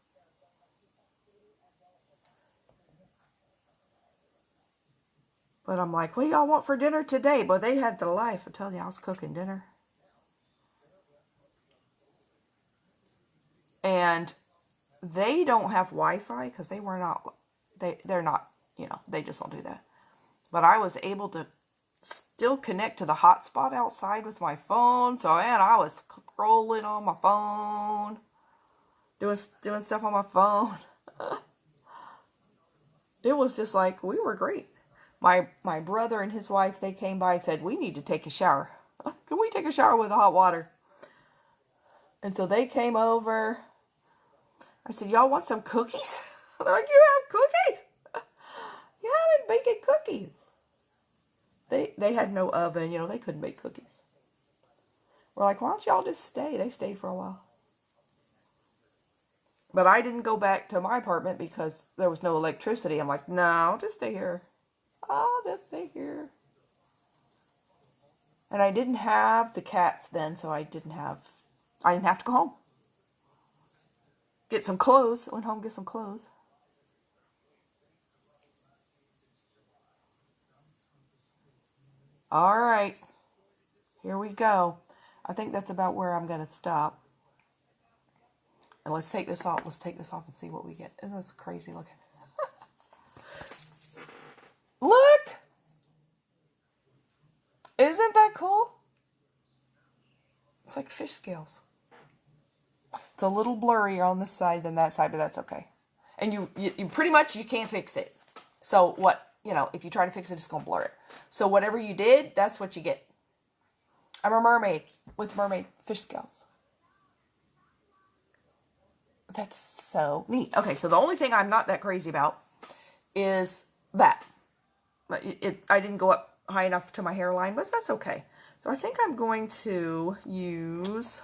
S1: But I'm like, what do y'all want for dinner today? But they had the life. I tell you, I was cooking dinner. And they don't have Wi-Fi because they're not, they just don't do that. But I was able to still connect to the hotspot outside with my phone. So, man, I was scrolling on my phone, doing stuff on my phone. It was just like, we were great. My brother and his wife, they came by and said, we need to take a shower. Can we take a shower with hot water? And so they came over. I said, y'all want some cookies? They're like, you have cookies? Yeah, I've been baking cookies. They had no oven, they couldn't bake cookies. We're like, why don't y'all just stay? They stayed for a while. But I didn't go back to my apartment because there was no electricity. I'm like, no, I'll just stay here. I'll just stay here. And I didn't have the cats then, so I didn't have to go home. Get some clothes. I went home to get some clothes. All right. Here we go. I think that's about where I'm going to stop. And let's take this off. Let's take this off and see what we get. Isn't this crazy looking? Look! Isn't that cool? It's like fish scales. It's a little blurrier on this side than that side, but that's okay. And you pretty much, you can't fix it. So what, if you try to fix it, it's going to blur it. So whatever you did, that's what you get. I'm a mermaid with mermaid fish scales. That's so neat. Okay, so the only thing I'm not that crazy about is that. I didn't go up high enough to my hairline, but that's okay. So I think I'm going to use,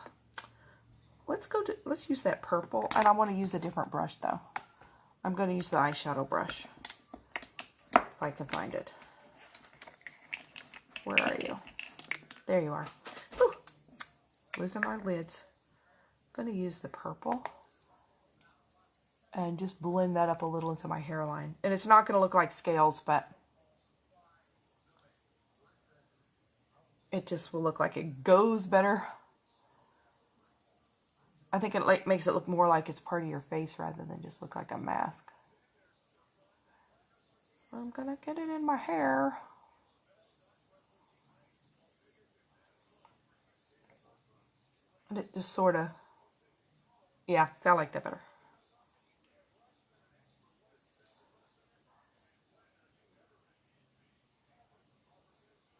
S1: let's use that purple, and I want to use a different brush though. I'm going to use the eyeshadow brush, if I can find it. Where are you? There you are. Whew. Losing my lids. I'm going to use the purple and just blend that up a little into my hairline. And it's not going to look like scales, but it just will look like it goes better. I think it makes it look more like it's part of your face rather than just look like a mask. I'm going to get it in my hair. And it just sort of, yeah, I like that better.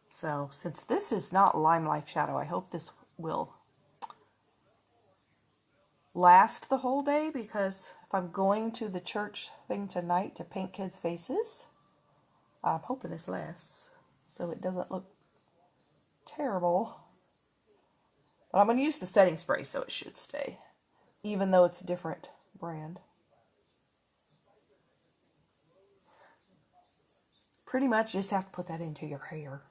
S1: So, since this is not Lime Life Shadow, I hope this will last the whole day, because if I'm going to the church thing tonight to paint kids' faces, I'm hoping this lasts so it doesn't look terrible. But I'm going to use the setting spray so it should stay, even though it's a different brand. Pretty much just have to put that into your hair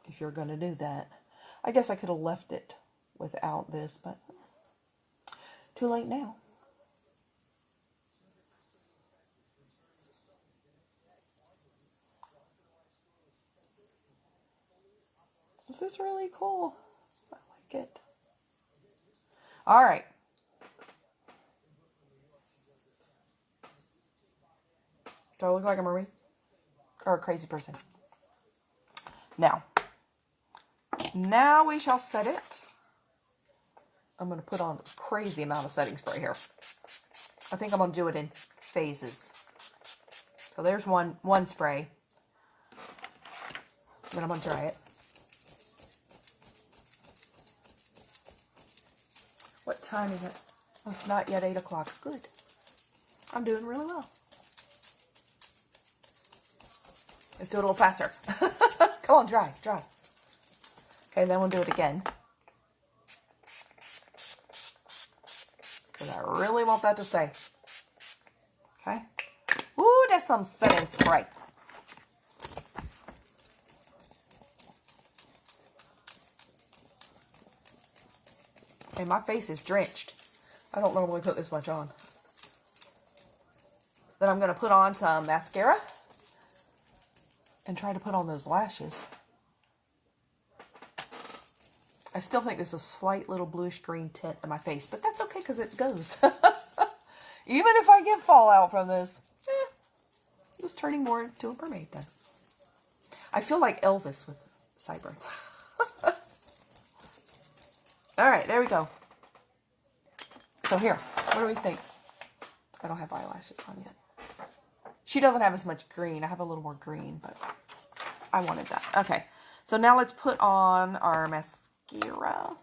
S1: if you're going to do that. I guess I could have left it without this, but too late now. This is really cool. I like it. All right. Do I look like a mermaid? Or a crazy person? Now we shall set it. I'm going to put on a crazy amount of setting spray here. I think I'm going to do it in phases. So there's one spray. Then I'm going to dry it. What time is it? Oh, it's not yet 8 o'clock. Good. I'm doing really well. Let's do it a little faster. Come on, dry, dry. Okay, then we'll do it again. Because I really want that to stay. Okay. Ooh, that's some setting spray. And my face is drenched. I don't normally put this much on. Then I'm going to put on some mascara. And try to put on those lashes. I still think there's a slight little bluish green tint in my face. But that's okay because it goes. Even if I get fallout from this. Just turning more into a mermaid then. I feel like Elvis with sideburns. Alright, there we go. So here, what do we think? I don't have eyelashes on yet. She doesn't have as much green. I have a little more green, but I wanted that. Okay, so now let's put on our mascara.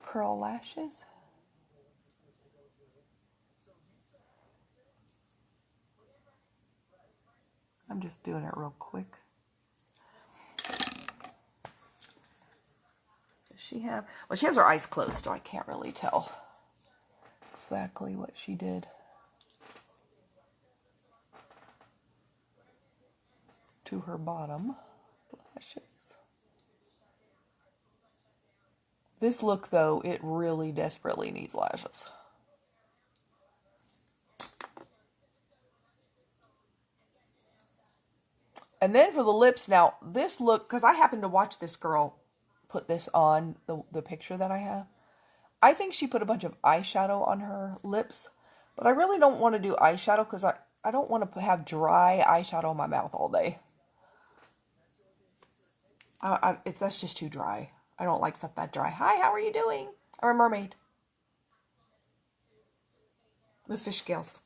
S1: Curl lashes. I'm just doing it real quick. Does she have... Well, she has her eyes closed, so I can't really tell exactly what she did to her bottom lashes. This look, though, it really desperately needs lashes. And then for the lips, now, this look, because I happened to watch this girl put this on, the picture that I have. I think she put a bunch of eyeshadow on her lips, but I really don't want to do eyeshadow because I don't want to have dry eyeshadow on my mouth all day. That's just too dry. I don't like stuff that dry. Hi, how are you doing? I'm a mermaid. With fish scales.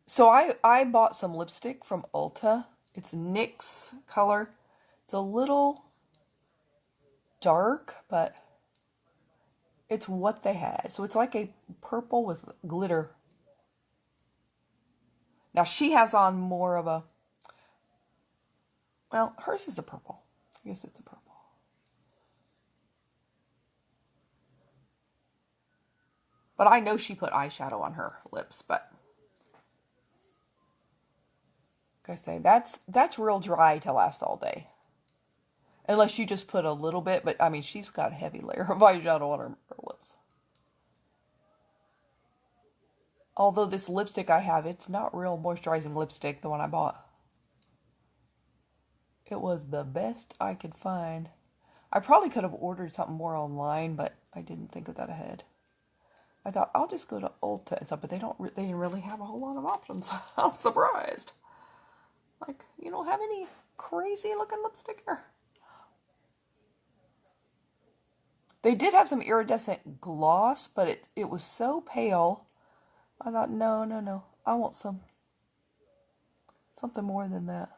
S1: So I bought some lipstick from Ulta. It's NYX color. It's a little dark, but it's what they had. So it's like a purple with glitter. Now she has on more of a, well, hers is a purple. I guess it's a purple. But I know she put eyeshadow on her lips, but like I say, that's real dry to last all day. Unless you just put a little bit, but I mean, she's got a heavy layer of eyeshadow on her lips. Although this lipstick I have, it's not real moisturizing lipstick, the one I bought. It was the best I could find. I probably could have ordered something more online, but I didn't think of that ahead. I thought, I'll just go to Ulta and stuff, but they didn't really have a whole lot of options. I'm surprised. Like, you don't have any crazy looking lipstick here. They did have some iridescent gloss, but it was so pale. I thought, no. I want something more than that.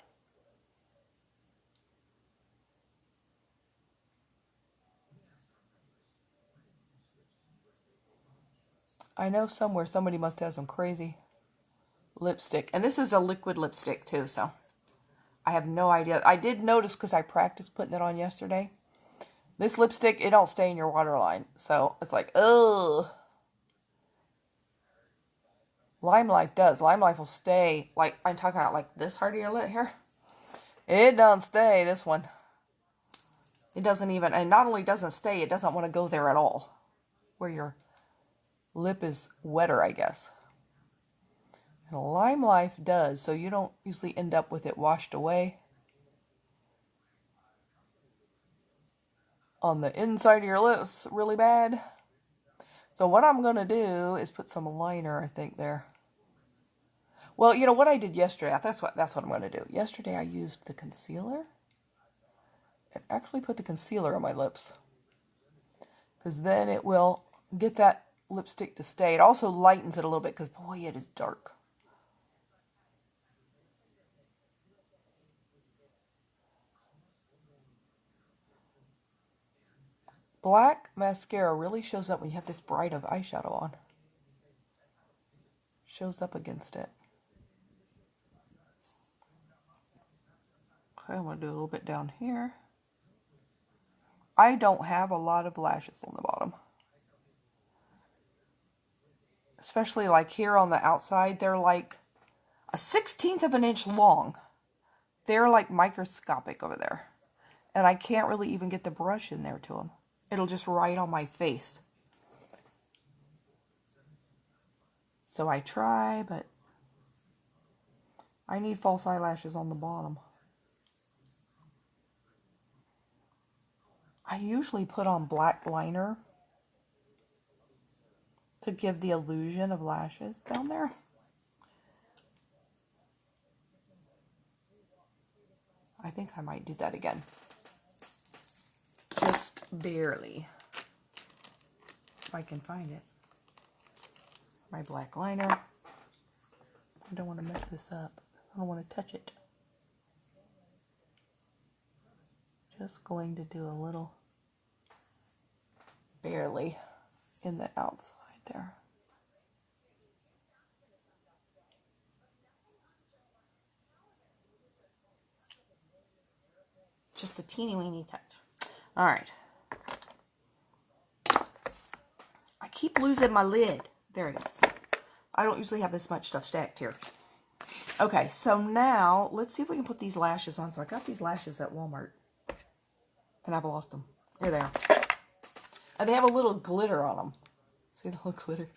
S1: I know somewhere somebody must have some crazy lipstick. And this is a liquid lipstick too, so I have no idea. I did notice because I practiced putting it on yesterday. This lipstick, it don't stay in your waterline. So it's like, ugh. Lime Life does. Lime Life will stay, like, I'm talking about like this part of your lip here. It doesn't stay, this one. It doesn't even, and not only doesn't stay, it doesn't want to go there at all. Where your lip is wetter, I guess. And Lime Life does, so you don't usually end up with it washed away on the inside of your lips really bad. So what I'm going to do is put some liner, I think, there. Well, you know what I did yesterday, that's what I'm going to do. Yesterday I used the concealer and actually put the concealer on my lips. Because then it will get that lipstick to stay. It also lightens it a little bit because, boy, it is dark. Black mascara really shows up when you have this bright of eyeshadow on. Shows up against it. Okay, I'm going to do a little bit down here. I don't have a lot of lashes on the bottom. Especially like here on the outside, they're like a 1/16 of an inch long. They're like microscopic over there. And I can't really even get the brush in there to them. It'll just right on my face. So I try, but I need false eyelashes on the bottom. I usually put on black liner to give the illusion of lashes down there. I think I might do that again. Just barely. If I can find it. My black liner. I don't want to mess this up. I don't want to touch it. Just going to do a little barely in the outside there. Just a teeny weeny touch. All right. I keep losing my lid. There it is. I don't usually have this much stuff stacked here. Okay, so now let's see if we can put these lashes on. So I got these lashes at Walmart. And I've lost them. Here they are. And they have a little glitter on them. See the little glitter?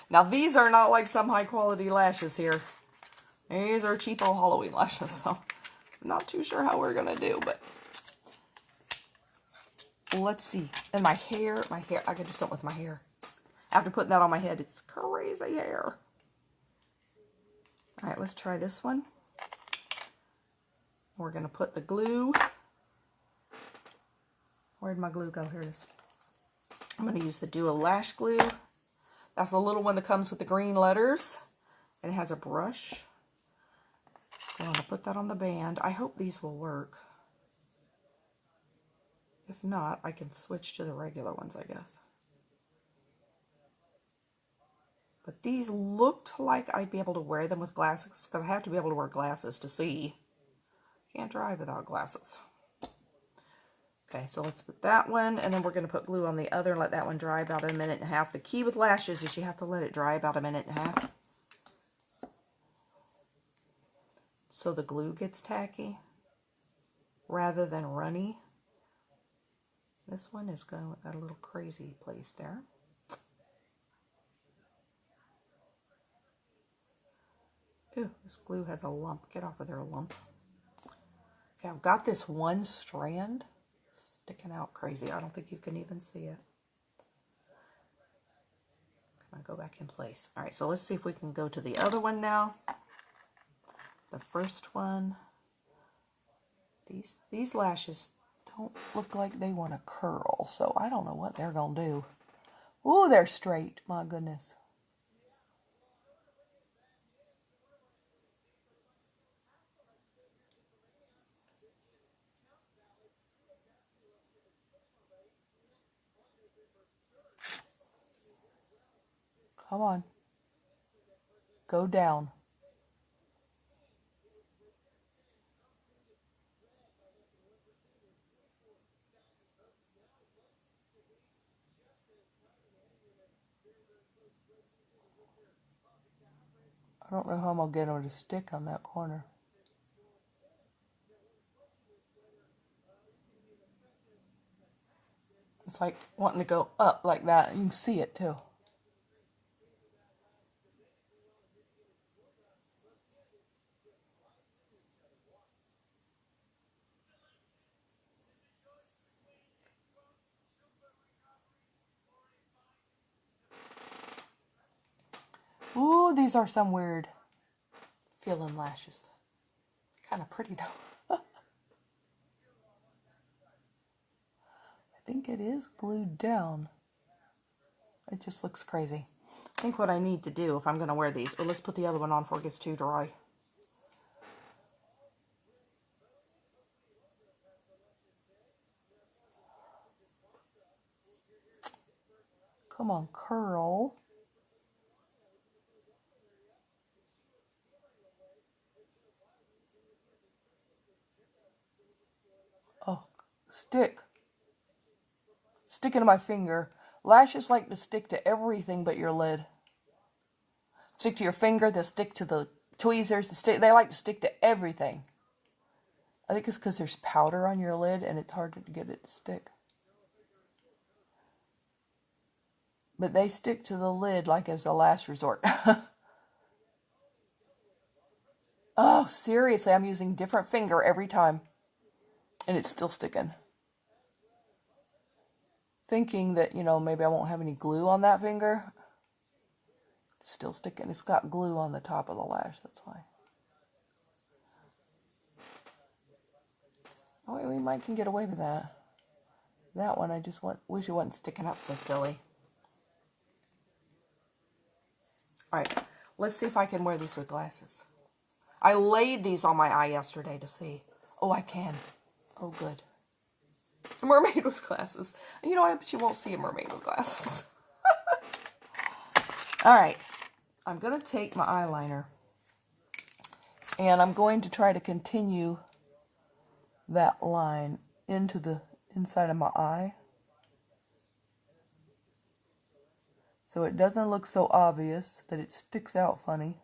S1: Now these are not like some high quality lashes here. These are cheapo Halloween lashes. So I'm not too sure how we're going to do, but let's see. And my hair, I got to do something with my hair. After putting that on my head, it's crazy hair. All right, let's try this one. We're going to put the glue. Where'd my glue go? Here it is. I'm going to use the Duo Lash Glue. That's the little one that comes with the green letters. And it has a brush. So I'm going to put that on the band. I hope these will work. If not, I can switch to the regular ones, I guess. But these looked like I'd be able to wear them with glasses, because I have to be able to wear glasses to see. Can't drive without glasses. Okay, so let's put that one, and then we're going to put glue on the other and let that one dry about a minute and a half. The key with lashes is you have to let it dry about a minute and a half. So the glue gets tacky rather than runny. This one is going at a little crazy place there. Ooh, this glue has a lump. Get off of there, a lump. Okay, I've got this one strand sticking out crazy. I don't think you can even see it. Can I go back in place? All right, so let's see if we can go to the other one now. The first one. These lashes don't look like they want to curl, so I don't know what they're going to do. Ooh, they're straight. My goodness. Come on. Go down. I don't know how I'm going to get them to stick on that corner. It's like wanting to go up like that. You can see it too. Ooh, these are some weird feeling lashes. Kind of pretty though. I think it is glued down. It just looks crazy. I think what I need to do if I'm going to wear these, let's put the other one on before it gets too dry. Come on, curl. Oh, stick. Stick into my finger. Lashes like to stick to everything but your lid. Stick to your finger, they'll stick to the tweezers, they like to stick to everything. I think it's because there's powder on your lid and it's hard to get it to stick. But they stick to the lid like as a last resort. Oh, seriously, I'm using different finger every time. And it's still sticking. Thinking that, you know, maybe I won't have any glue on that finger. It's still sticking. It's got glue on the top of the lash, that's why. Oh, we might can get away with that. That one, I just wish it wasn't sticking up so silly. Alright, let's see if I can wear these with glasses. I laid these on my eye yesterday to see. Oh, I can. Oh, good. A mermaid with glasses. You know, I bet you won't see a mermaid with glasses. Alright, I'm going to take my eyeliner. And I'm going to try to continue that line into the inside of my eye. So it doesn't look so obvious that it sticks out funny.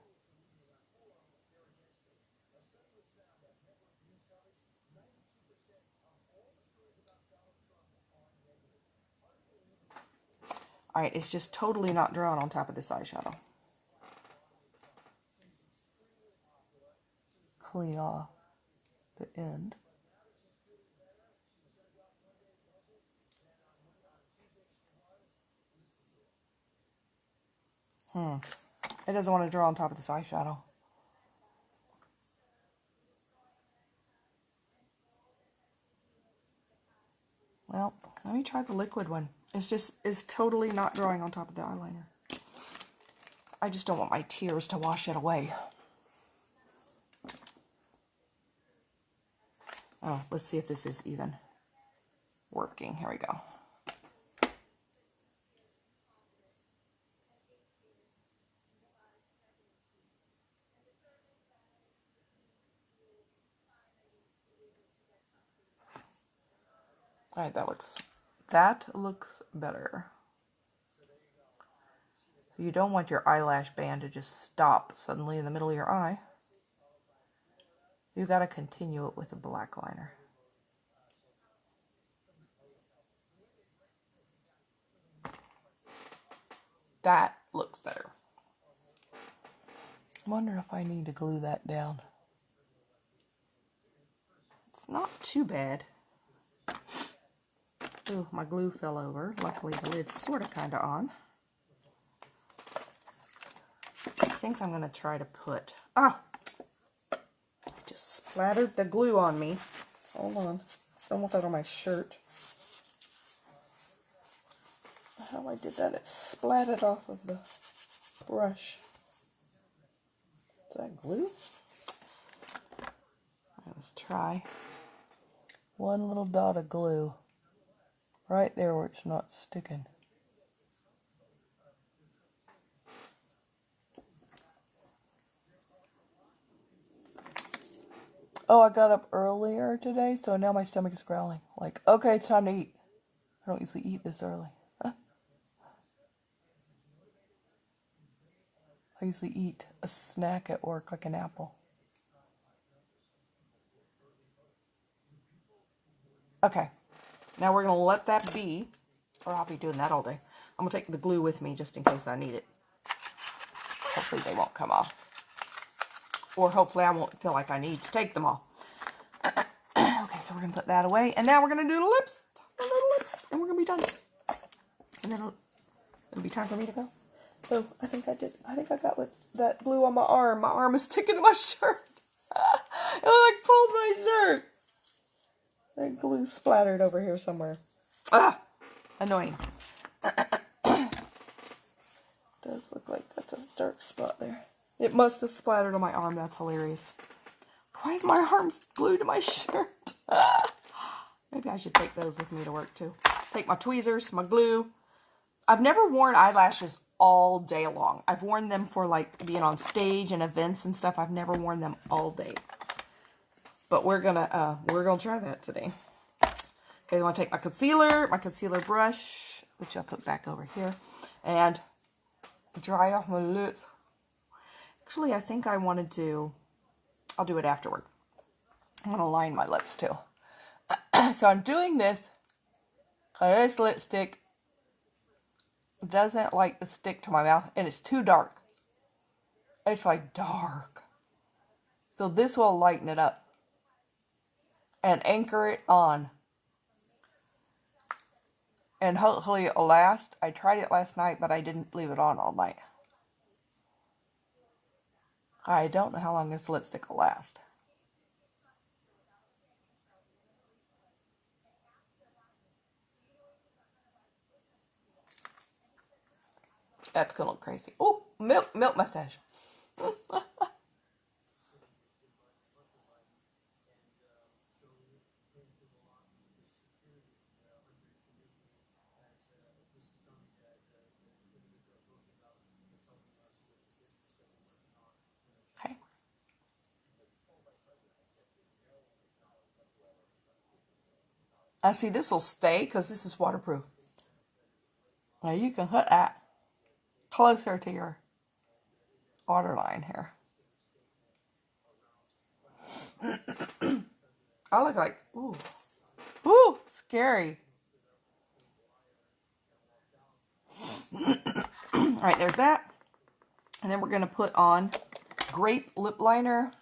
S1: Alright, it's just totally not drawn on top of this eyeshadow. Clean off the end. It doesn't want to draw on top of this eyeshadow. Well, let me try the liquid one. It's totally not drawing on top of the eyeliner. I just don't want my tears to wash it away. Oh, let's see if this is even working. Here we go. Alright, that looks better. So you don't want your eyelash band to just stop suddenly in the middle of your eye. You gotta continue it with a black liner. That looks better. I wonder if I need to glue that down. It's not too bad. Ooh, my glue fell over. Luckily the lid's sort of kind of on. I think I'm going to try to put... Oh! I just splattered the glue on me. Hold on. I don't want that on my shirt. How I did that, it splattered off of the brush. Is that glue? Alright, let's try. One little dot of glue. Right there where it's not sticking. Oh, I got up earlier today, so now my stomach is growling. Like, okay, it's time to eat. I don't usually eat this early. Huh? I usually eat a snack at work, like an apple. Okay, now we're going to let that be, or I'll be doing that all day. I'm going to take the glue with me just in case I need it. Hopefully they won't come off. Or hopefully I won't feel like I need to take them off. Okay, so we're going to put that away. And now we're going to do the lips. The little lips. And we're going to be done. And then it'll be time for me to go. Oh, I think I did. I think I got that glue on my arm. My arm is sticking to my shirt. It like pulled my shirt. That glue splattered over here somewhere. Ah! Annoying. Does look like that's a dark spot there. It must have splattered on my arm. That's hilarious. Why is my arm glued to my shirt? Maybe I should take those with me to work too. Take my tweezers, my glue, I've never worn eyelashes all day long. I've worn them for like being on stage and events and stuff. I've never worn them all day. But we're gonna try that today. Okay, I want to take my concealer brush, which I'll put back over here, and dry off my lips. Actually, I think I want to do, I'll do it afterward. I'm gonna line my lips too. So I'm doing this because this lipstick doesn't like to stick to my mouth, and it's too dark. It's like dark. So this will lighten it up and anchor it on. And hopefully it'll last. I tried it last night, but I didn't leave it on all night. I don't know how long this lipstick will last. That's gonna look crazy. Oh, milk mustache. Okay. I see this will stay because this is waterproof. Now you can put that closer to your waterline here. I look like, ooh, scary. All right, there's that. And then we're going to put on grape lip liner.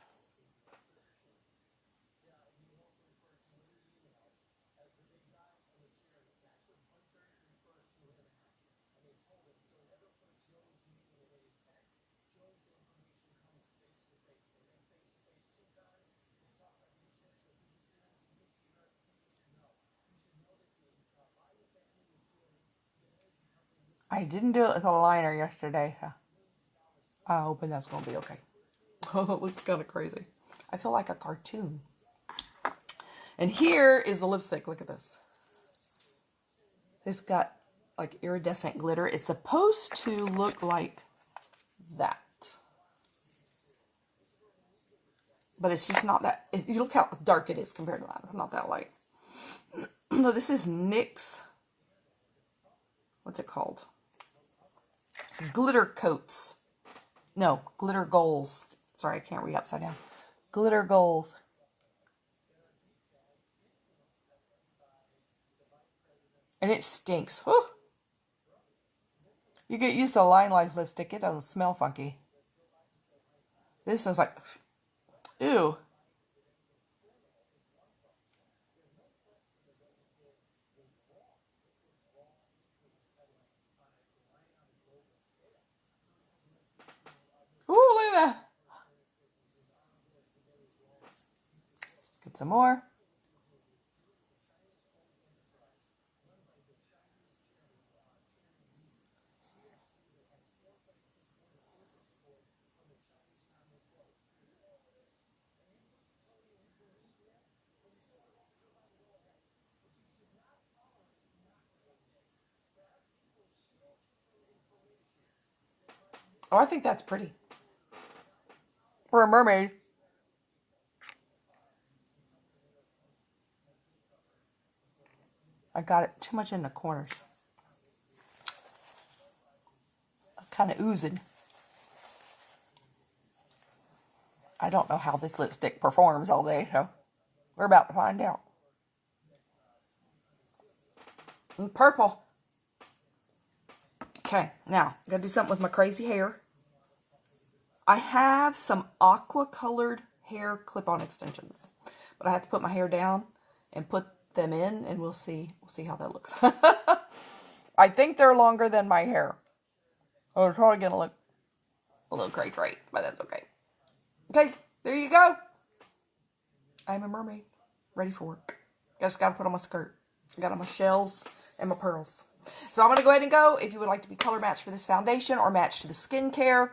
S1: I didn't do it with a liner yesterday. I'm hoping that's going to be okay. Oh, it looks kind of crazy. I feel like a cartoon. And here is the lipstick. Look at this. It's got like iridescent glitter. It's supposed to look like that. But it's just not that. You look how dark it is compared to that. It's not that light. No, this is NYX. What's it called? Glitter Coats. No, Glitter Goals. Sorry, I can't read upside down. Glitter Goals. And it stinks. Whew. You get used to Line Life lipstick. It doesn't smell funky. This one's like, ew. Ooh, look at that. Get some more. Oh, I think that's pretty. For a mermaid. I got it too much in the corners. I'm kind of oozing. I don't know how this lipstick performs all day, so we're about to find out. And purple. Okay, now, I gotta do something with my crazy hair. I have some aqua colored hair clip-on extensions, but I have to put my hair down and put them in, and we'll see how that looks. I think they're longer than my hair. Oh, it's probably gonna look a little cray-cray, but that's okay. Okay, there you go. I'm a mermaid, ready for work. I just gotta put on my skirt. I got on my shells and my pearls. So I'm gonna go ahead and go. If you would like to be color matched for this foundation or matched to the skincare,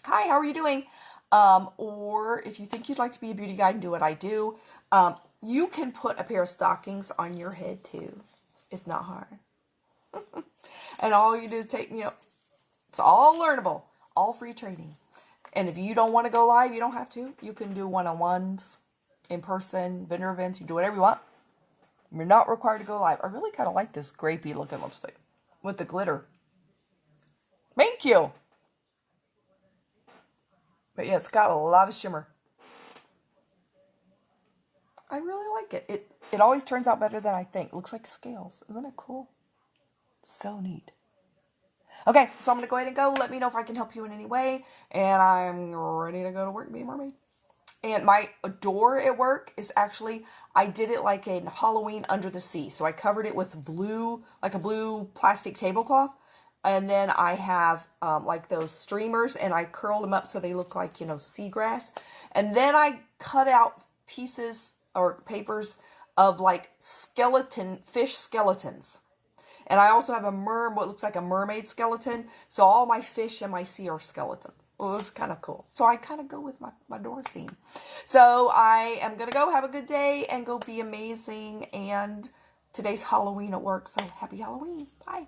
S1: hi, how are you doing? Or if you think you'd like to be a beauty guide and do what I do, you can put a pair of stockings on your head too. It's not hard. And all you do is take, it's all learnable, all free training. And if you don't want to go live, you don't have to. You can do one-on-ones, in person, vendor events. You do whatever you want. You're not required to go live. I really kind of like this grapey looking lipstick with the glitter. Thank you. But yeah, it's got a lot of shimmer. I really like it. It always turns out better than I think. It looks like scales. Isn't it cool? So neat. Okay, so I'm going to go ahead and go. Let me know if I can help you in any way. And I'm ready to go to work and be a mermaid. And my door at work is actually, I did it like in Halloween Under the Sea. So I covered it with blue, like a blue plastic tablecloth. And then I have like those streamers and I curled them up so they look like, seagrass. And then I cut out pieces or papers of like fish skeletons. And I also have what looks like a mermaid skeleton. So all my fish in my sea are skeletons. Well, this is kind of cool. So I kind of go with my door theme. So I am going to go have a good day and go be amazing. And today's Halloween at work. So happy Halloween. Bye.